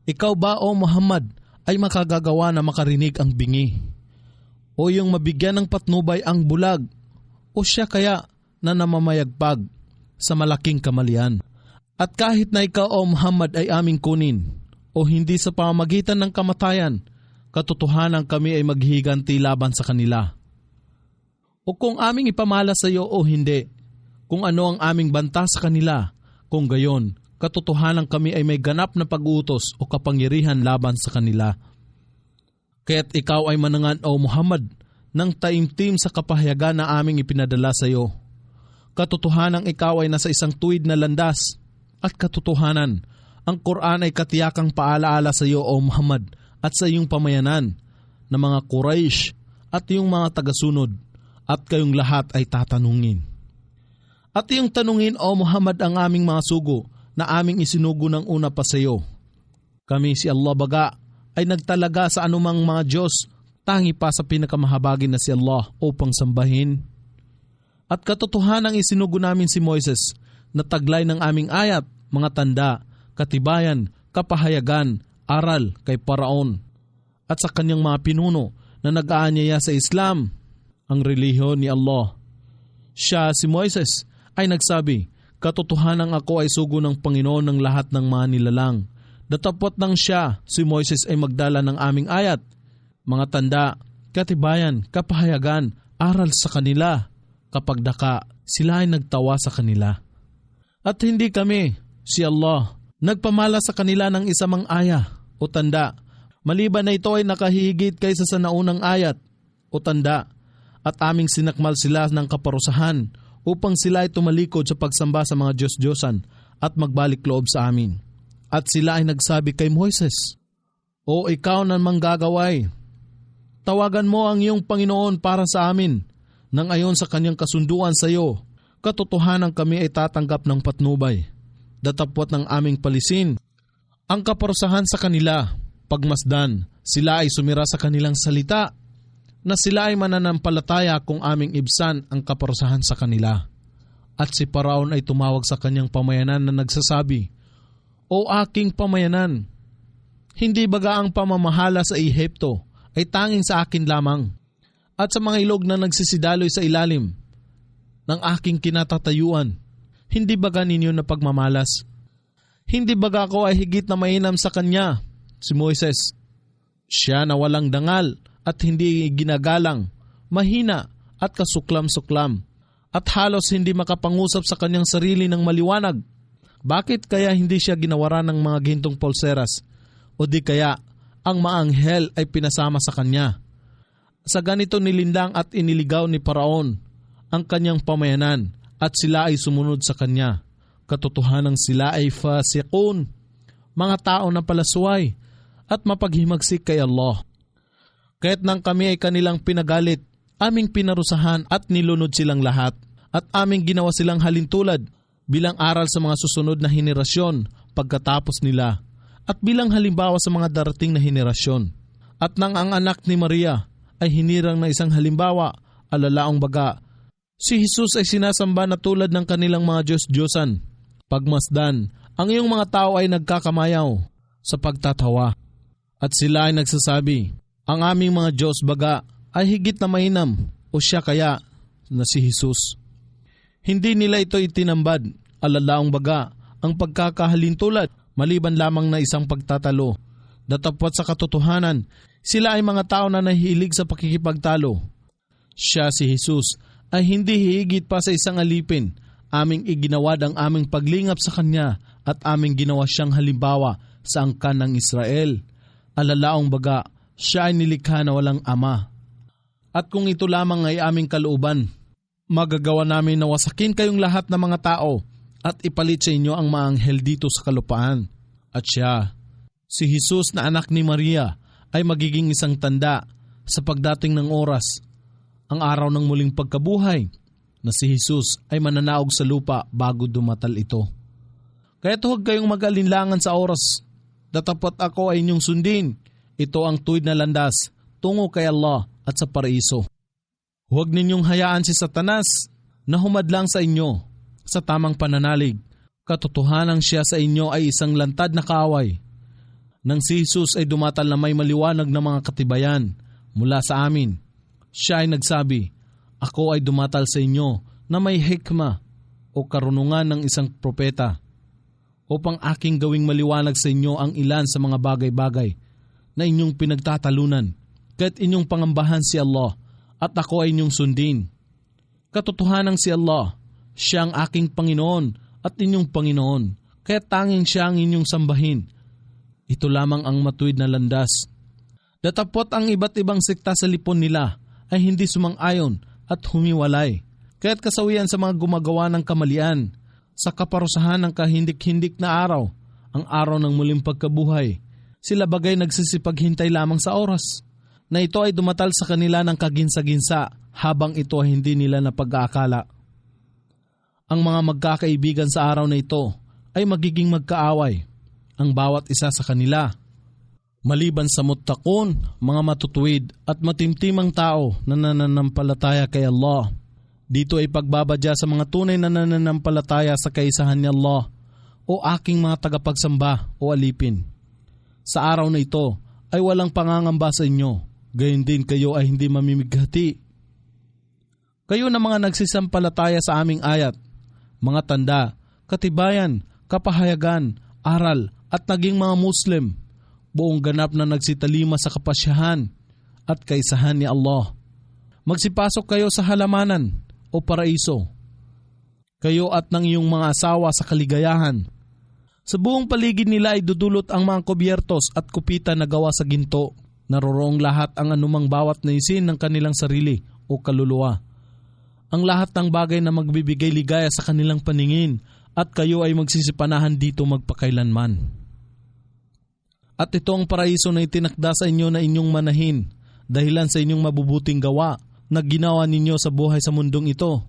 Speaker 1: Ikaw ba, O Muhammad, ay makagagawa na makarinig ang bingi? O yung mabigyan ng patnubay ang bulag? O siya kaya na namamayagpag sa malaking kamalian? At kahit na ikaw, O Muhammad, ay aming kunin o hindi sa pamamagitan ng kamatayan, katotohanan kami ay maghihiganti laban sa kanila. O kung aming ipamala sa iyo o hindi, kung ano ang aming banta sa kanila, kung gayon, katotohanan kami ay may ganap na pag-utos o kapangyarihan laban sa kanila. Kaya't ikaw ay manangan, O Muhammad, ng taimtim sa kapahayagan na aming ipinadala sa iyo. Katotohanang ikaw ay nasa isang tuwid na landas at katotohanan, ang Quran ay katiyakang paalaala sa iyo, O Muhammad, at sa iyong pamayanan na mga Quraysh at iyong mga tagasunod, at kayong lahat ay tatanungin. At iyong tanungin, O Muhammad, ang aming mga sugo na aming isinugo ng una pa sa iyo. Kami si Allah baga ay nagtalaga sa anumang mga Diyos, tangi pa sa pinakamahabagin na si Allah upang sambahin. At katotohanang isinugo namin si Moises na taglay ng aming ayat, mga tanda, katibayan, kapahayagan, aral kay Paraon at sa kanyang mga pinuno na nag-aanyaya sa Islam, ang relihiyon ni Allah. Siya, si Moises, ay nagsabi, katotohanang ako ay sugo ng Panginoon ng lahat ng mga nilalang. Datapot nang siya, si Moises, ay magdala ng aming ayat, mga tanda, katibayan, kapahayagan, aral sa kanila. Kapag daka, sila ay nagtawa sa kanila. At hindi kami, si Allah, nagpamala sa kanila ng isamang aya o tanda, maliban na ito ay nakahigit kaysa sa naunang ayat o tanda, at aming sinakmal sila ng kaparusahan upang sila ay tumalikod sa pagsamba sa mga Diyos-Diyosan at magbalik loob sa amin. At sila ay nagsabi kay Moises, O ikaw na manggagaway, tawagan mo ang iyong Panginoon para sa amin, nang ayon sa kanyang kasunduan sa iyo, katotohanan kami ay tatanggap ng patnubay. Datapwat ng aming palisin ang kaparusahan sa kanila, pagmasdan, sila ay sumira sa kanilang salita, na sila ay mananampalataya kung aming ibsan ang kaparusahan sa kanila. At si Paraon ay tumawag sa kanyang pamayanan na nagsasabi, O aking pamayanan, hindi baga ang pamamahala sa Ehipto ay tanging sa akin lamang, at sa mga ilog na nagsisidaloy sa ilalim ng aking kinatatayuan, hindi baga ninyo na pagmamalas? Hindi baga ako ay higit na mainam sa kanya, si Moises? Siya na walang dangal at hindi ginagalang, mahina at kasuklam-suklam, at halos hindi makapangusap sa kanyang sarili ng maliwanag. Bakit kaya hindi siya ginawaran ng mga gintong pulseras? O di kaya ang maanghel ay pinasama sa kanya? Sa ganito nilindang at iniligaw ni Paraon ang kanyang pamayanan at sila ay sumunod sa kanya. Katotohanan sila ay fasiqun, mga tao na palasway at mapaghimagsik kay Allah. Kaya't nang kami ay kanilang pinagalit, aming pinarusahan at nilunod silang lahat, at aming ginawa silang halintulad bilang aral sa mga susunod na henerasyon pagkatapos nila, at bilang halimbawa sa mga darating na henerasyon. At nang ang anak ni Maria ay hinirang na isang halimbawa, alalaong baga, si Jesus ay sinasamba na tulad ng kanilang mga Diyos-Diyosan. Pagmasdan, ang iyong mga tao ay nagkakamayaw sa pagtatawa. At sila ay nagsasabi, ang aming mga Diyos baga ay higit na mainam, o siya kaya na si Jesus. Hindi nila ito itinambad, alalaong baga, ang pagkakahalintulad maliban lamang na isang pagtatalo. Datapwat sa katotohanan, sila ay mga tao na nahihilig sa pakikipagtalo. Siya si Jesus ay hindi hihigit pa sa isang alipin. Aming iginawad ang aming paglingap sa Kanya at aming ginawa siyang halimbawa sa angkan ng Israel. Alalaong baga, siya ay nilikha na walang ama. At kung ito lamang ay aming kalooban, magagawa namin na wasakin kayong lahat ng mga tao at ipalit sa inyo ang mga anghel dito sa kalupaan. At siya, si Jesus na anak ni Maria, ay magiging isang tanda sa pagdating ng oras, ang araw ng muling pagkabuhay, na si Jesus ay mananaog sa lupa bago dumatal ito. Kaya't huwag kayong mag-alinlangan sa oras. Datapwat ako ay inyong sundin. Ito ang tuwid na landas tungo kay Allah at sa paraiso. Huwag ninyong hayaan si Satanas na humadlang sa inyo sa tamang pananalig. Katotohanan siya sa inyo ay isang lantad na kaaway. Nang si Jesus ay dumatal na may maliwanag na mga katibayan mula sa amin, siya ay nagsabi, ako ay dumatal sa inyo na may hikma o karunungan ng isang propeta upang aking gawing maliwanag sa inyo ang ilan sa mga bagay-bagay na inyong pinagtatalunan, kaya't inyong pangambahan si Allah at ako ay inyong sundin. Katotohanan si Allah, siya ang aking Panginoon at inyong Panginoon, kaya tanging siya ang inyong sambahin. Ito lamang ang matuwid na landas. Datapwat ang iba't ibang sekta sa lipon nila ay hindi sumang-ayon at humiwalay, kaya't kasawian sa mga gumagawa ng kamalian, sa kaparusahan ng kahindik-hindik na araw, ang araw ng muling pagkabuhay, sila bagay nagsisipaghintay lamang sa oras, na ito ay dumatal sa kanila ng kaginsa-ginsa habang ito ay hindi nila napag-aakala. Ang mga magkakaibigan sa araw na ito ay magiging magkaaway, ang bawat isa sa kanila. Maliban sa muttaqun, mga matutuwid at matimtimang tao na nananampalataya kay Allah. Dito ay pagbabadya sa mga tunay na nananampalataya sa kaisahan ni Allah o aking mga tagapagsamba o alipin. Sa araw na ito ay walang pangangamba sa inyo, gayon din kayo ay hindi mamimighati. Kayo na mga nagsisampalataya sa aming ayat, mga tanda, katibayan, kapahayagan, aral at naging mga Muslim, buong ganap na nagsitalima sa kapasyahan at kaisahan ni Allah. Magsipasok kayo sa halamanan o paraiso, kayo at ng iyong mga asawa sa kaligayahan. Sa buong paligid nila ay dudulot ang mga kubyertos at kupitan na gawa sa ginto. Naroroong lahat ang anumang bawat naisin ng kanilang sarili o kaluluwa. Ang lahat ng bagay na magbibigay ligaya sa kanilang paningin, at kayo ay magsisipanahan dito magpakailanman. At ito ang paraiso na itinakda sa inyo na inyong manahin, dahilan sa inyong mabubuting gawa na ginawa ninyo sa buhay sa mundong ito.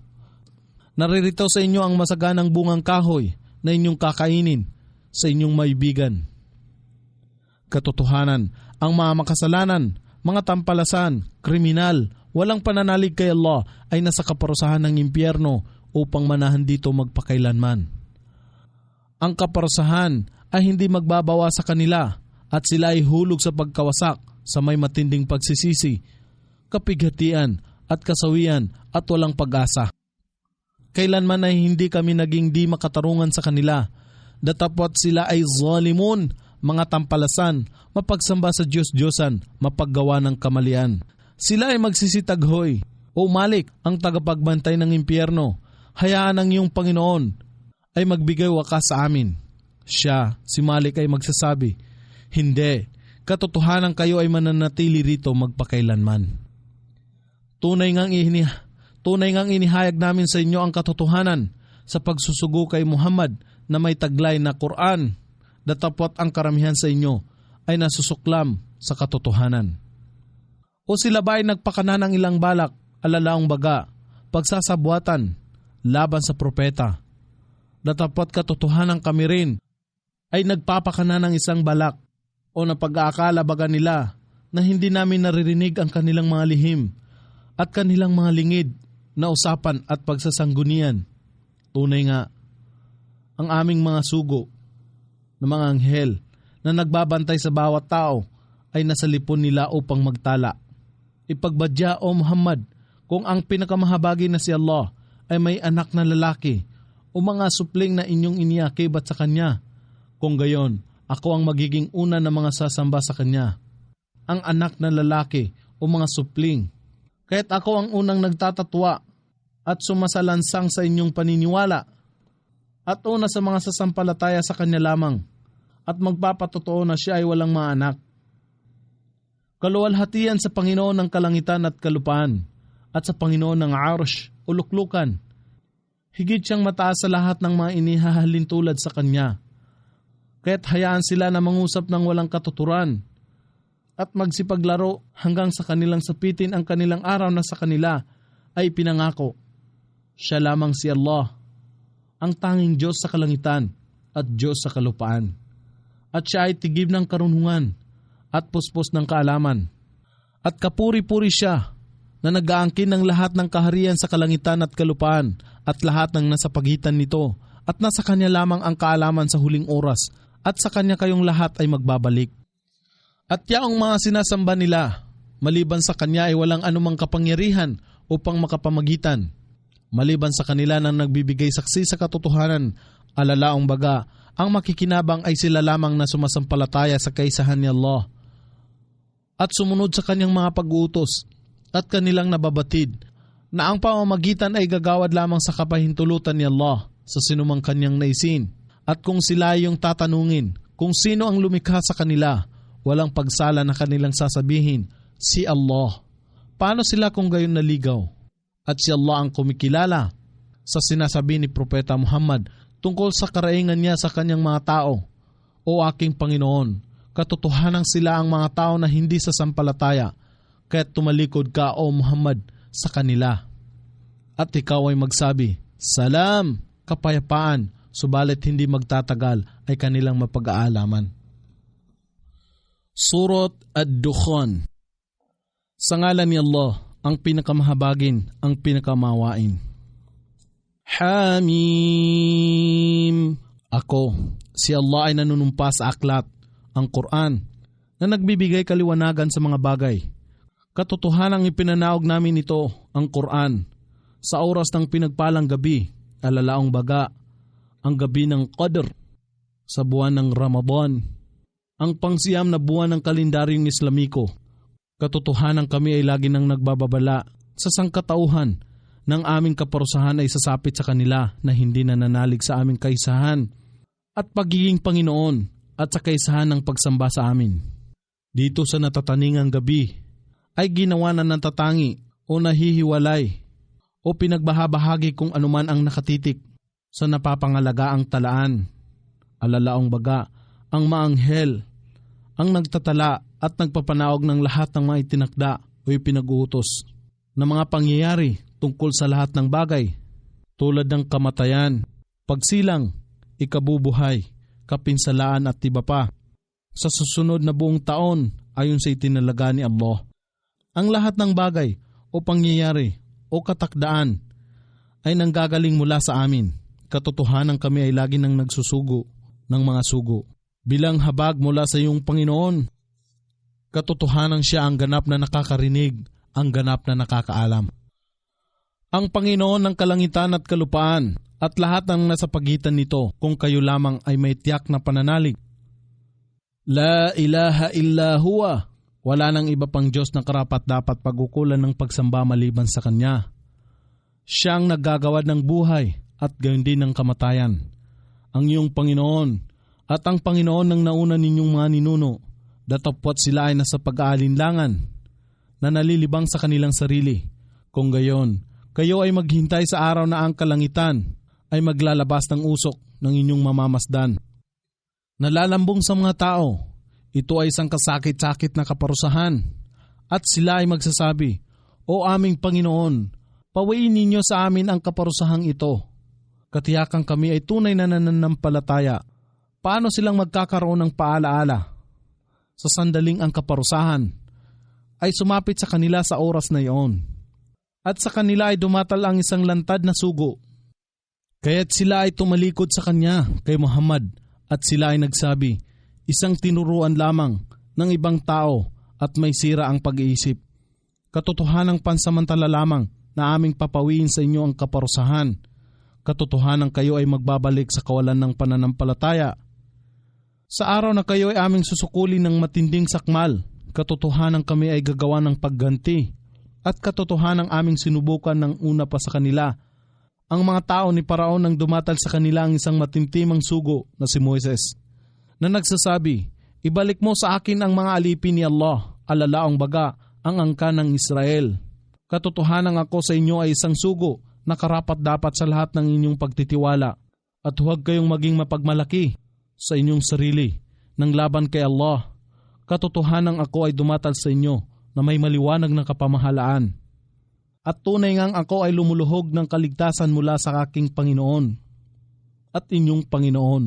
Speaker 1: Naririto sa inyo ang masaganang bungang kahoy na inyong kakainin sa inyong maibigan. Katotohanan, ang mga makasalanan, mga tampalasan, kriminal, walang pananalig kay Allah ay nasa kaparusahan ng impyerno upang manahan dito magpakailanman. Ang kaparusahan ay hindi magbabawa sa kanila at sila ay hulog sa pagkawasak sa may matinding pagsisisi, kapighatian at kasawian at walang pag-asa. Kailanman ay hindi kami naging di makatarungan sa kanila, datapwat sila ay zalimun, mga tampalasan, mapagsamba sa Diyos-Diyosan, mapaggawa ng kamalian. Sila ay magsisitaghoy, O Malik, ang tagapagbantay ng impyerno, hayaan ang iyong Panginoon ay magbigay wakas sa amin. Siya, si Malik, ay magsasabi, hindi, katotohanan kayo ay mananatili rito magpakailanman. Tunay ngang inihayag namin sa inyo ang katotohanan sa pagsusugo kay Muhammad na may taglay na Quran, datapot ang karamihan sa inyo ay nasusuklam sa katotohanan. O sila ba ay nagpakana ng ilang balak, alalaong baga, pagsasabuatan, laban sa propeta? Datapot katotohanan kami rin ay nagpapakana ng isang balak o napag-aakala baga nila na hindi namin naririnig ang kanilang mga lihim at kanilang mga lingid na usapan at pagsasanggunian. Tunay nga, ang aming mga sugo na mga anghel na nagbabantay sa bawat tao ay nasa lipon nila upang magtala. Ipagbadya o Muhammad kung ang pinakamahabagi na si Allah ay may anak na lalaki o mga supling na inyong iniakibat sa kanya. Kung gayon, ako ang magiging una na mga sasamba sa kanya. Ang anak na lalaki o mga supling. Kaya't ako ang unang nagtatatwa at sumasalansang sa inyong paniniwala at una sa mga sasampalataya sa kanya lamang at magpapatotoo na siya ay walang mga anak. Kaluwalhatian sa Panginoon ng kalangitan at kalupaan at sa Panginoon ng Arsh o luklukan. Higit siyang mataas sa lahat ng mga inihahalin tulad sa kanya. Kaya't hayaan sila na mangusap ng walang katuturan at magsipaglaro hanggang sa kanilang sapitin ang kanilang araw na sa kanila ay pinangako. Siya lamang si Allah, ang tanging Diyos sa kalangitan at Diyos sa kalupaan. At siya ay tigib ng karunungan at puspos ng kaalaman. At kapuri-puri siya na nag-aangkin ng lahat ng kaharian sa kalangitan at kalupaan at lahat ng nasa pagitan nito at nasa kanya lamang ang kaalaman sa huling oras at sa kanya kayong lahat ay magbabalik. At yaong mga sinasamba nila, maliban sa kanya ay walang anumang kapangyarihan upang makapamagitan. Maliban sa kanila nang nagbibigay saksi sa katotohanan, alalaong baga, ang makikinabang ay sila lamang na sumasampalataya sa kaisahan ni Allah at sumunod sa kanyang mga pag-uutos at kanilang nababatid na ang pamamagitan ay gagawad lamang sa kapahintulutan ni Allah sa sinumang kanyang naisin. At kung sila yung tatanungin kung sino ang lumikha sa kanila, walang pagsala na kanilang sasabihin, si Allah. Paano sila kung gayon naligaw? At si Allah ang kumikilala sa sinasabi ni Propeta Muhammad tungkol sa karaingan niya sa kanyang mga tao. O aking Panginoon, katotohanan sila ang mga tao na hindi sasampalataya, kaya't tumalikod ka o Muhammad sa kanila. At ikaw ay magsabi, Salam, kapayapaan, subalit hindi magtatagal ay kanilang mapag-aalaman. Surat Ad-Dukhan. Sa ngalan ni Allah, ang pinakamahabagin, ang pinakamawain. Hamim. Ako, si Allah ay nanunumpa sa aklat, ang Quran, na nagbibigay kaliwanagan sa mga bagay. Katotohanang ipinanaog namin ito, ang Quran, sa oras ng pinagpalang gabi, alalaong baga, ang gabi ng Qadr, sa buwan ng Ramadan, ang pangsiyam na buwan ng kalendaryong Islamiko. Katotohanan kami ay lagi nang nagbababala sa sangkatauhan ng aming kaparusahan ay sasapit sa kanila na hindi nananalig sa aming kaisahan at pagiging Panginoon at sa kaisahan ng pagsamba sa amin. Dito sa natataningang gabi ay ginawa na natatangi o nahihiwalay o pinagbahabahagi kung anuman ang nakatitik sa napapangalagaang talaan. Alalaong baga, ang maanghel, ang nagtatala at nagpapanaog ng lahat ng mga itinakda o ipinag-uutos na mga pangyayari tungkol sa lahat ng bagay, tulad ng kamatayan, pagsilang, ikabubuhay, kapinsalaan at iba pa, sa susunod na buong taon ayon sa itinalaga ni Allah. Ang lahat ng bagay o pangyayari o katakdaan ay nanggagaling mula sa amin. Katotohanan kami ay lagi nang nagsusugo ng mga sugo bilang habag mula sa iyong Panginoon. Katotohanan siya ang ganap na nakakarinig, ang ganap na nakakaalam. Ang Panginoon ng kalangitan at kalupaan at lahat ng nasa pagitan nito, kung kayo lamang ay may tiyak na pananalig. La ilaha illa huwa. Wala nang iba pang Diyos na karapat dapat pagukulan ng pagsamba maliban sa Kanya. Siya ang naggagawad ng buhay at gayon din ng kamatayan. Ang iyong Panginoon at ang Panginoon ng nauna ninyong mga ninuno, datapwat sila ay nasa pag-aalinlangan na nalilibang sa kanilang sarili. Kung gayon, kayo ay maghintay sa araw na ang kalangitan ay maglalabas ng usok ng inyong mamamasdan. Nalalambong sa mga tao, ito ay isang kasakit-sakit na kaparusahan. At sila ay magsasabi, O aming Panginoon, pawiin ninyo sa amin ang kaparusahang ito. Katiyakan kami ay tunay na nananampalataya. Paano silang magkakaroon ng paalaala? Sa sandaling ang kaparusahan ay sumapit sa kanila sa oras na iyon. At sa kanila ay dumatal ang isang lantad na sugo. Kaya't sila ay tumalikod sa kanya kay Muhammad at sila ay nagsabi, isang tinuruan lamang ng ibang tao at may sira ang pag-iisip. Katotohanang pansamantala lamang na aming papawiin sa inyo ang kaparusahan. Katotohanan kayo ay magbabalik sa kawalan ng pananampalataya. Sa araw na kayo ay aming susukulin ng matinding sakmal, katotohanan kami ay gagawa ng pagganti. At katotohanan aming sinubukan ng una pa sa kanila. Ang mga tao ni Paraon nang dumatal sa kanila ang isang matimtimang sugo na si Moises, na nagsasabi, ibalik mo sa akin ang mga alipin ni Allah, alalaong baga ang angkan ng Israel. Katotohanan ako sa inyo ay isang sugo na karapat-dapat sa lahat ng inyong pagtitiwala at huwag kayong maging mapagmalaki sa inyong sarili ng laban kay Allah. Katotohanan ako ay dumatal sa inyo na may maliwanag na kapamahalaan. At tunay ngang ako ay lumuluhog ng kaligtasan mula sa aking Panginoon at inyong Panginoon.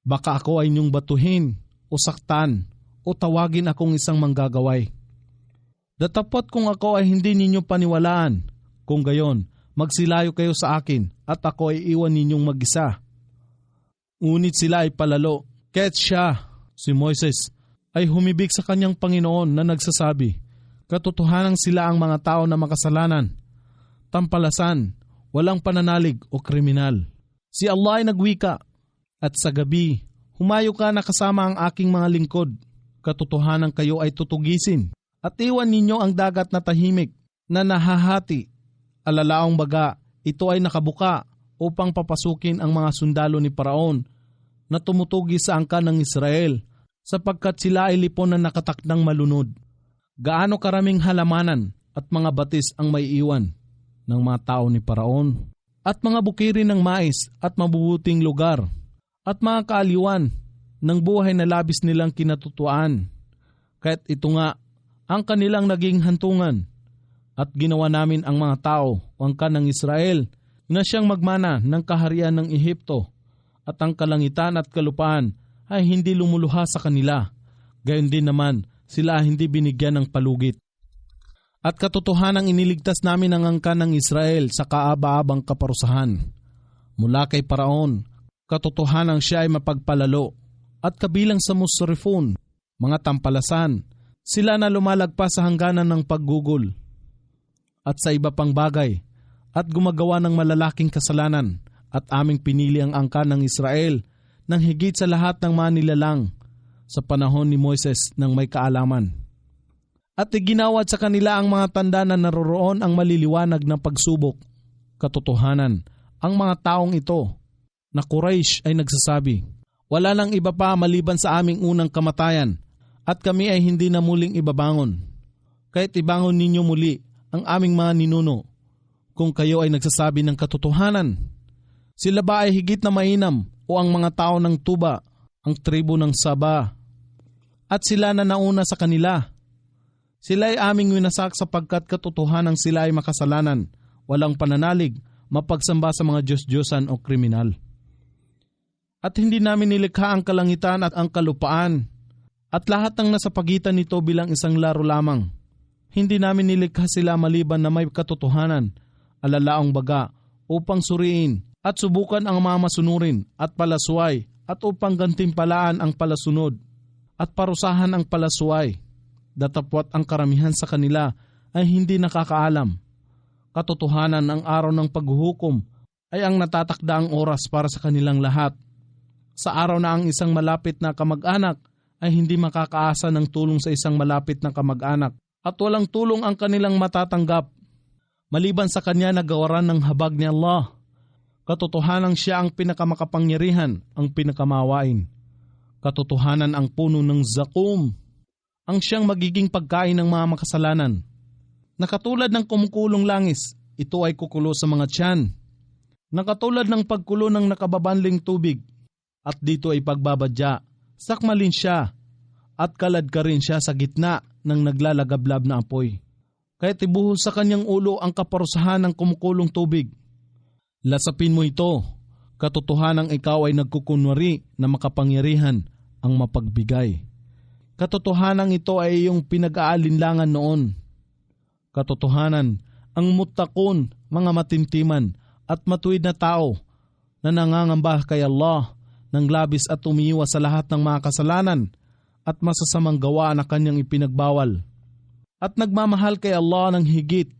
Speaker 1: Baka ako ay inyong batuhin o saktan o tawagin akong isang manggagaway. Datapot kung ako ay hindi ninyo paniwalaan, kung gayon, magsilayo kayo sa akin at ako ay iwan ninyong mag-isa. Ngunit sila ay palalo, kaya't siya, si Moises, ay humibig sa kanyang Panginoon na nagsasabi, katotohanan sila ang mga tao na makasalanan, tampalasan, walang pananalig o kriminal. Si Allah ay nagwika, at sa gabi, humayo ka na kasama ang aking mga lingkod. Katotohanan kayo ay tutugisin, at iwan ninyo ang dagat na tahimik na nahahati. Alalaong baga, ito ay nakabuka upang papasukin ang mga sundalo ni Paraon na tumutugi sa angkan ng Israel, sapagkat sila ay lipon na nakatakdang malunod. Gaano karaming halamanan at mga batis ang may iwan ng mga tao ni Paraon, at mga bukirin ng mais at mabubuting lugar, at mga kaaliwan ng buhay na labis nilang kinatutuan. Kaya't ito nga ang kanilang naging hantungan, at ginawa namin ang mga tao o angkan ng Israel na siyang magmana ng kaharian ng Ehipto, at ang kalangitan at kalupaan ay hindi lumuluha sa kanila. Gayon din naman, sila hindi binigyan ng palugit. At katotohanang iniligtas namin ang angkan ng Israel sa kaaba-abang kaparusahan. Mula kay Paraon, katotohanang siya ay mapagpalalo. At kabilang sa musrifun, mga tampalasan, sila na lumalagpas sa hangganan ng paggugol. At sa iba pang bagay, at gumagawa ng malalaking kasalanan, at aming pinili ang angkan ng Israel nang higit sa lahat ng mga nilalang sa panahon ni Moises nang may kaalaman. At iginawad sa kanila ang mga tanda na naroroon ang maliliwanag ng pagsubok. Katotohanan, ang mga taong ito na Quraysh ay nagsasabi, wala nang iba pa maliban sa aming unang kamatayan, at kami ay hindi na muling ibabangon. Kahit ibangon ninyo muli ang aming mga ninuno, kung kayo ay nagsasabi ng katotohanan. Sila ba ay higit na mainam o ang mga tao ng Tuba, ang tribo ng Saba? At sila na nauna sa kanila. Sila ay aming winasak sapagkat katotohanan sila ay makasalanan, walang pananalig, mapagsamba sa mga Diyos-Diyosan o kriminal. At hindi namin nilikha ang kalangitan at ang kalupaan, at lahat ng nasa pagitan nito bilang isang laro lamang. Hindi namin nilikha sila maliban na may katotohanan, alalaong baga, upang suriin at subukan ang mga masunurin at palasway, at upang gantimpalaan ang palasunod at parusahan ang palasway. Datapwat ang karamihan sa kanila ay hindi nakakaalam. Katotohanan, ang araw ng paghuhukom ay ang natatakdaang oras para sa kanilang lahat. Sa araw na ang isang malapit na kamag-anak ay hindi makakaasa ng tulong sa isang malapit na kamag-anak, at walang tulong ang kanilang matatanggap maliban sa kanya na gawaran ng habag ni Allah. Katotohanan siya ang pinakamakapangyarihan, ang pinakamawain. Katotohanan, ang puno ng zakum ang siyang magiging pagkain ng mga makasalanan. Na katulad ng kumukulong langis, ito ay kukulo sa mga tiyan Nakatulad ng pagkulo ng nakababanling tubig, at dito ay pagbabadya, sakmalin siya, at kalad ka rin siya sa gitna ng naglalagablab na apoy. Kaya tibuhos sa kanyang ulo ang kaparusahan ng kumukulong tubig. Lasapin mo ito, katotohanang ikaw ay nagkukunwari na makapangyarihan ang mapagbigay. Katotohanan ito ay iyong pinag-aalinlangan noon. Katotohanan, ang mutakon, mga matintiman at matuwid na tao na nangangamba kay Allah ng labis at umiiwas sa lahat ng mga kasalanan at masasamang gawa na kanyang ipinagbawal. At nagmamahal kay Allah ng higit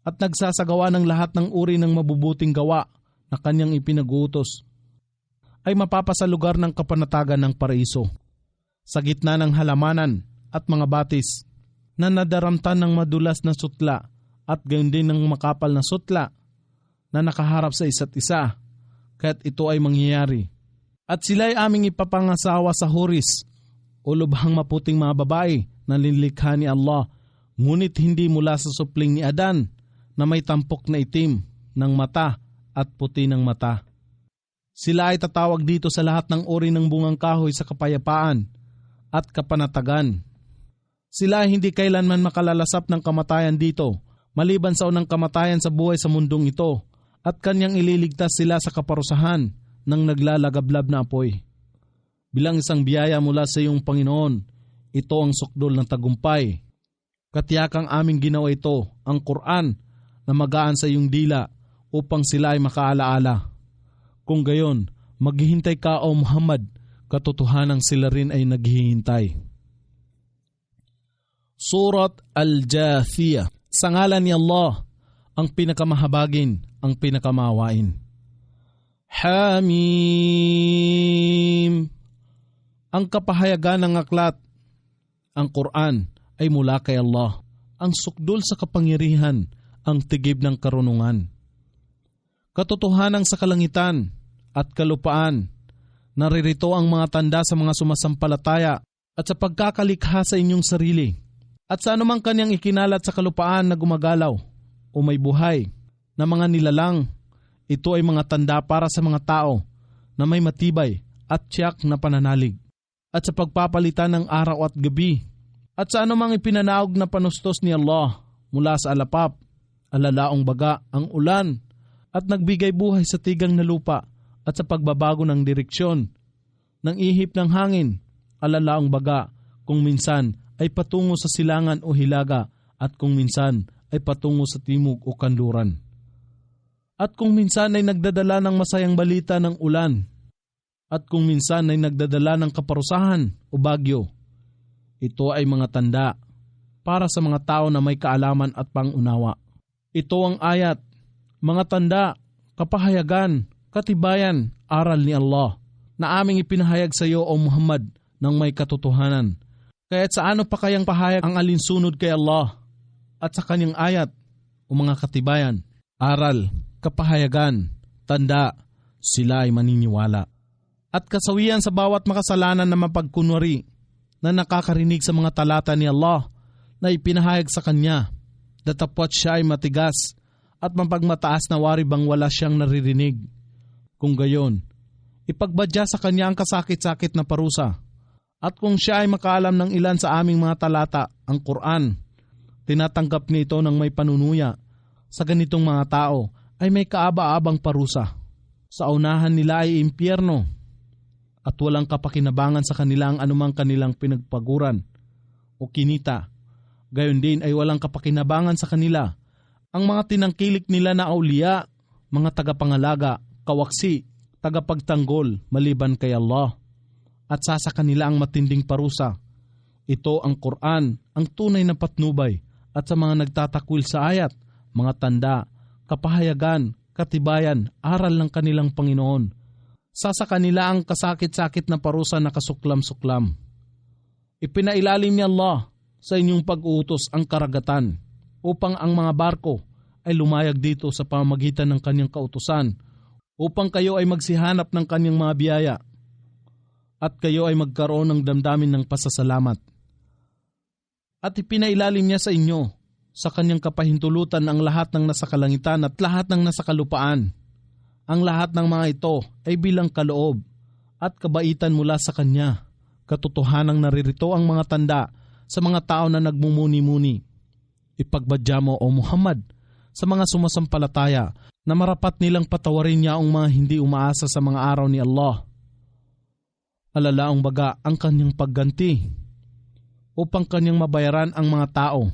Speaker 1: at nagsasagawa ng lahat ng uri ng mabubuting gawa na kanyang ipinag-uutos, ay mapapasa lugar ng kapanatagan ng paraiso, sa gitna ng halamanan at mga batis na nadaramtan ng madulas na sutla at gayon din ng makapal na sutla na nakaharap sa isa't isa, kaya't ito ay mangyayari. At sila ay aming ipapangasawa sa huris o lubhang maputing mga babae na linlikha ni Allah, ngunit hindi mula sa supling ni Adan na may tampok na itim ng mata at puti ng mata. Sila ay tatawag dito sa lahat ng uri ng bungang kahoy sa kapayapaan at kapanatagan. Sila ay hindi kailanman makalalasap ng kamatayan dito, maliban sa unang kamatayan sa buhay sa mundong ito, at kanyang ililigtas sila sa kaparusahan ng naglalagablab na apoy. Bilang isang biyaya mula sa iyong Panginoon, ito ang sukdol ng tagumpay. Katiyakang aming ginawa ito, ang Quran, na magaan sa iyong dila upang sila ay makaalaala. Kung gayon, maghihintay ka o Muhammad, katotohanang sila rin ay naghihintay. Surat Al-Jathiyah. Sa ngalan ni Allah, ang pinakamahabagin, ang pinakamawain. Hamim. Ang kapahayagan ng aklat, ang Quran, ay mula kay Allah. Ang sukdol sa kapangyarihan, ang tigib ng karunungan. Katotohanan sa kalangitan at kalupaan, naririto ang mga tanda sa mga sumasampalataya at sa pagkakalikha sa inyong sarili. At sa anumang kanyang ikinalat sa kalupaan na gumagalaw o may buhay na mga nilalang, ito ay mga tanda para sa mga tao na may matibay at tiyak na pananalig. At sa pagpapalitan ng araw at gabi, at sa anumang ipinanaog na panustos ni Allah mula sa alapap, alalaong baga, ang ulan, at nagbigay buhay sa tigang na lupa, at sa pagbabago ng direksyon ng ihip ng hangin, alalaong baga, kung minsan ay patungo sa silangan o hilaga, at kung minsan ay patungo sa timog o kanluran. At kung minsan ay nagdadala ng masayang balita ng ulan, at kung minsan ay nagdadala ng kaparusahan o bagyo. Ito ay mga tanda para sa mga tao na may kaalaman at pangunawa. Ito ang ayat, mga tanda, kapahayagan, katibayan, aral ni Allah na aming ipinahayag sa iyo o Muhammad ng may katotohanan. Kaya't sa ano pa kayang pahayag ang alinsunod kay Allah at sa kanyang ayat o mga katibayan, aral, kapahayagan, tanda, sila ay maniniwala. At kasawian sa bawat makasalanan na mapagkunwari na nakakarinig sa mga talata ni Allah na ipinahayag sa kanya, datapwat siya ay matigas at mapagmataas na wari bang wala siyang naririnig. Kung gayon, ipagbadya sa kanya ang kasakit-sakit na parusa. At kung siya ay makaalam ng ilan sa aming mga talata, ang Quran, tinatanggap nito ng may panunuya sa ganitong mga tao ay may kaaba-abang parusa. Sa unahan nila ay impyerno at walang kapakinabangan sa kanila ang anumang kanilang pinagpaguran o kinita. Gayon din ay walang kapakinabangan sa kanila ang mga tinangkilik nila na auliya, mga tagapangalaga, kawaksi, tagapagtanggol maliban kay Allah. At sa kanila ang matinding parusa. Ito ang Quran, ang tunay na patnubay, at sa mga nagtatakwil sa ayat, mga tanda, kapahayagan, katibayan, aral ng kanilang Panginoon. Sa kanila ang kasakit-sakit na parusa na kasuklam-suklam. Ipinailalim ni Allah sa inyong pag-uutos ang karagatan upang ang mga barko ay lumayag dito sa pamamagitan ng kanyang kautusan upang kayo ay magsihanap ng kanyang mga biyaya at kayo ay magkaroon ng damdamin ng pasasalamat. At ipinailalim niya sa inyo sa kanyang kapahintulutan ang lahat ng nasa kalangitan at lahat ng nasa kalupaan Ang lahat ng mga ito ay bilang kaloob at kabaitan mula sa Kanya. Katotohanang naririto ang mga tanda sa mga tao na nagmumuni-muni. Ipagbadya mo, O Muhammad, sa mga sumasampalataya na marapat nilang patawarin niya ang mga hindi umaasa sa mga araw ni Allah. Alalaong baga ang kanyang pagganti upang kanyang mabayaran ang mga tao.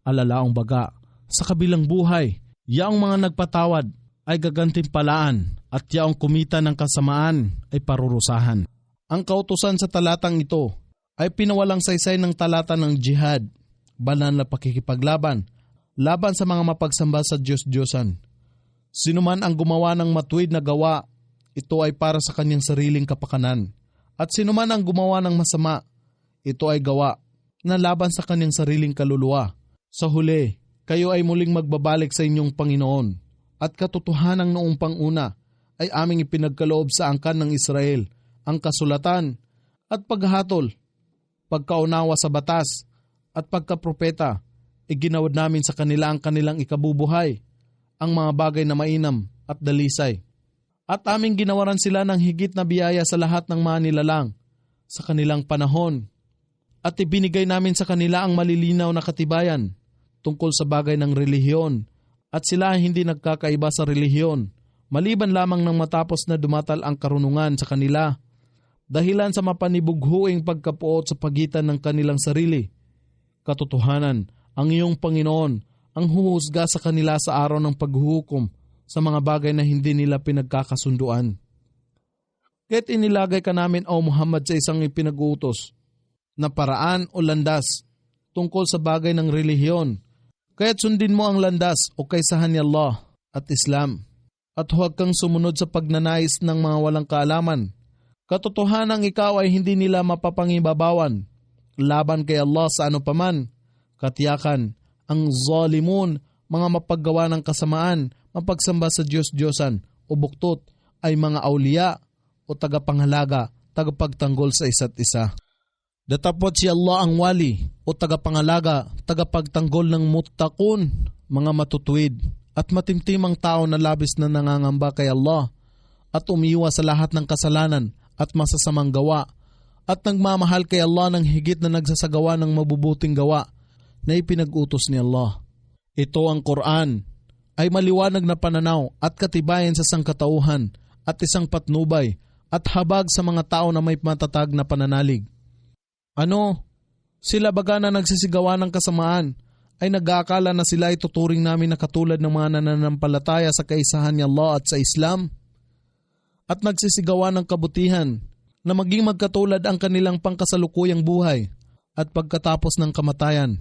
Speaker 1: Alalaong baga sa kabilang buhay, yaong mga nagpatawad ay gagantimpalaan at yaong kumita ng kasamaan ay parurusahan. Ang kautusan sa talatang ito ay pinawalang saysay ng talata ng jihad, banal na pakikipaglaban, laban sa mga mapagsamba sa Diyos-Diyosan. Sinuman ang gumawa ng matuwid na gawa, ito ay para sa kanyang sariling kapakanan. At sinuman ang gumawa ng masama, ito ay gawa na laban sa kanyang sariling kaluluwa. Sa huli, kayo ay muling magbabalik sa inyong Panginoon. At katotohanang noong panguna ay aming ipinagkaloob sa angkan ng Israel ang kasulatan at paghatol, pagkaunawa sa batas at pagkapropeta. Iginawad namin sa kanila ang kanilang ikabubuhay, ang mga bagay na mainam at dalisay. At aming ginawaran sila ng higit na biyaya sa lahat ng mga nilalang sa kanilang panahon. At ibinigay namin sa kanila ang malilinaw na katibayan tungkol sa bagay ng relihiyon. At sila ay hindi nagkakaiba sa relihiyon, maliban lamang nang matapos na dumatal ang karunungan sa kanila, dahilan sa mapanibughuing pagkapuot sa pagitan ng kanilang sarili. Katotohanan, ang iyong Panginoon ang huhusga sa kanila sa araw ng paghuhukom sa mga bagay na hindi nila pinagkakasunduan. Kaya't inilagay ka namin, O Muhammad, sa isang ipinag-utos na paraan o landas tungkol sa bagay ng relihiyon. Kaya't sundin mo ang landas o kaysahan ni Allah at Islam. At huwag kang sumunod sa pagnanais ng mga walang kaalaman. Katotohanang ikaw ay hindi nila mapapangibabawan laban kay Allah sa ano paman. Katiyakan, ang zalimun, mga mapaggawa ng kasamaan, mapagsamba sa Diyos-Diyosan o buktot ay mga awliya o tagapanghalaga, tagapagtanggol sa isa't isa. Datapot si Allah ang wali o tagapangalaga, tagapagtanggol ng muttaqun, mga matutuwid at matimtimang tao na labis na nangangamba kay Allah at umiiwas sa lahat ng kasalanan at masasamang gawa at nagmamahal kay Allah ng higit na nagsasagawa ng mabubuting gawa na ipinag-utos ni Allah. Ito ang Quran ay maliwanag na pananaw at katibayan sa sangkatauhan at isang patnubay at habag sa mga tao na may matatag na pananalig. Ano? Sila baga na nagsisigawa ng kasamaan ay nag-aakala na sila ay tuturing namin na katulad ng mga nananampalataya sa kaisahan ni Allah at sa Islam? At nagsisigawa ng kabutihan na maging magkatulad ang kanilang pangkasalukuyang buhay at pagkatapos ng kamatayan.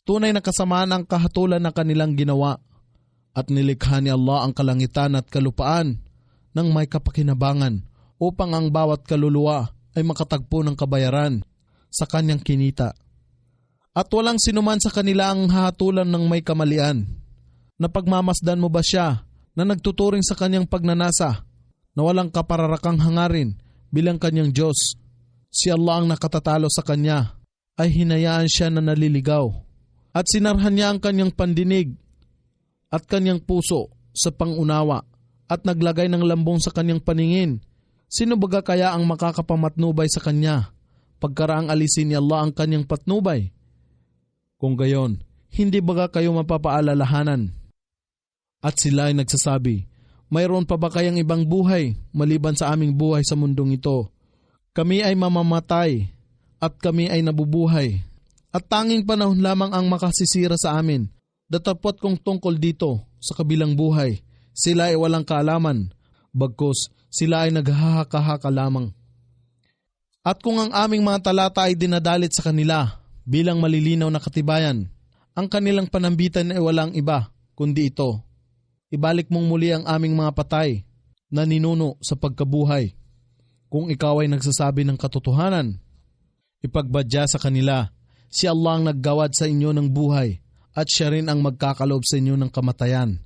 Speaker 1: Tunay na kasamaan ang kahatulan na kanilang ginawa at nilikha ni Allah ang kalangitan at kalupaan ng may kapakinabangan upang ang bawat kaluluwa ay makatagpo ng kabayaran sa kanyang kinita. At walang sinuman sa kanila ang hahatulan ng may kamalian. Napagmamasdan mo ba siya na nagtuturing sa kanyang pagnanasa na walang kapararakang hangarin bilang kanyang Diyos? Si Allah ang nakatatalo sa kanya ay hinayaan siya na naliligaw. At sinarhan niya ang kanyang pandinig at kanyang puso sa pangunawa at naglagay ng lambong sa kanyang paningin. Sino baga kaya ang makakapamatnubay sa kanya pagkaraang alisin ni Allah ang kanyang patnubay? Kung gayon, hindi baga kayo mapapaalalahanan? At sila ay nagsasabi, mayroon pa ba kayang ibang buhay maliban sa aming buhay sa mundong ito? Kami ay mamamatay at kami ay nabubuhay. At tanging panahon lamang ang makasisira sa amin. Datapot kong tungkol dito sa kabilang buhay, sila ay walang kaalaman, bagkus sila ay naghahaka-haka lamang. At kung ang aming mga talata ay dinadalit sa kanila bilang malilinaw na katibayan, ang kanilang panambitan ay walang iba kundi ito. Ibalik mong muli ang aming mga patay na ninuno sa pagkabuhay. Kung ikaw ay nagsasabi ng katotohanan, ipagbadya sa kanila, si Allah ang naggawad sa inyo ng buhay at siya rin ang magkakaloob sa inyo ng kamatayan.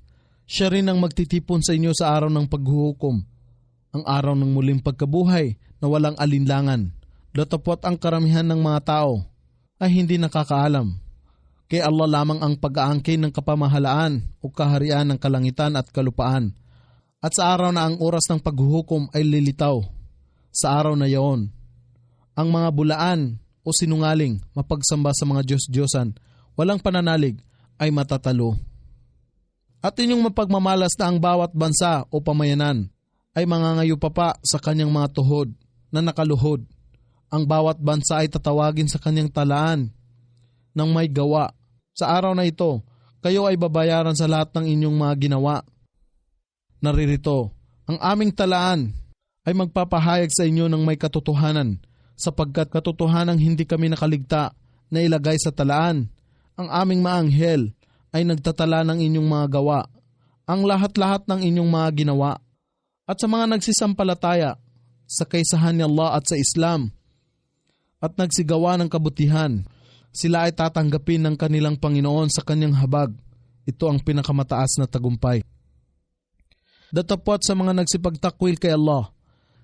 Speaker 1: Siya rin ang magtitipon sa inyo sa araw ng paghuhukom, ang araw ng muling pagkabuhay na walang alinlangan. Datapot ang karamihan ng mga tao ay hindi nakakaalam. Kay Allah lamang ang pag-aangkin ng kapamahalaan o kaharian ng kalangitan at kalupaan. At sa araw na ang oras ng paghuhukom ay lilitaw, sa araw na yaon, ang mga bulaan o sinungaling mapagsamba sa mga Diyos-Diyosan, walang pananalig ay matatalo. At inyong mapagmamalas na ang bawat bansa o pamayanan ay mangangayo pa sa kanyang mga tuhod na nakaluhod. Ang bawat bansa ay tatawagin sa kanyang talaan ng may gawa. Sa araw na ito, kayo ay babayaran sa lahat ng inyong mga ginawa. Naririto, ang aming talaan ay magpapahayag sa inyo ng may katotohanan, sapagkat katotohanang hindi kami nakaligta na ilagay sa talaan. Ang aming maanghel ay nagtatala ng inyong mga gawa, ang lahat-lahat ng inyong mga ginawa. At sa mga nagsisampalataya sa kaysahan ni Allah at sa Islam at nagsigawa ng kabutihan, sila ay tatanggapin ng kanilang Panginoon sa kanyang habag. Ito ang pinakamataas na tagumpay. Datapwat sa mga nagsipagtakwil kay Allah,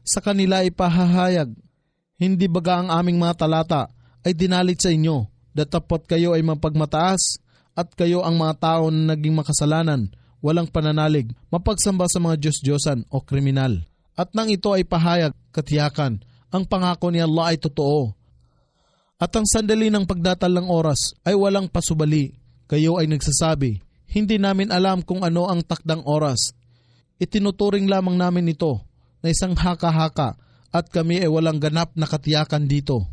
Speaker 1: sa kanila ay pahahayag, hindi baga ang aming mga talata ay dinalit sa inyo, datapwat kayo ay mapagmataas at kayo ang mga tao na naging makasalanan, walang pananalig, mapagsamba sa mga Diyos-Diyosan o kriminal. At nang ito ay pahayag, katiyakan, ang pangako ni Allah ay totoo. At ang sandali ng pagdatal ng oras ay walang pasubali. Kayo ay nagsasabi, hindi namin alam kung ano ang takdang oras. Itinuturing lamang namin ito na isang haka-haka at kami ay walang ganap na katiyakan dito.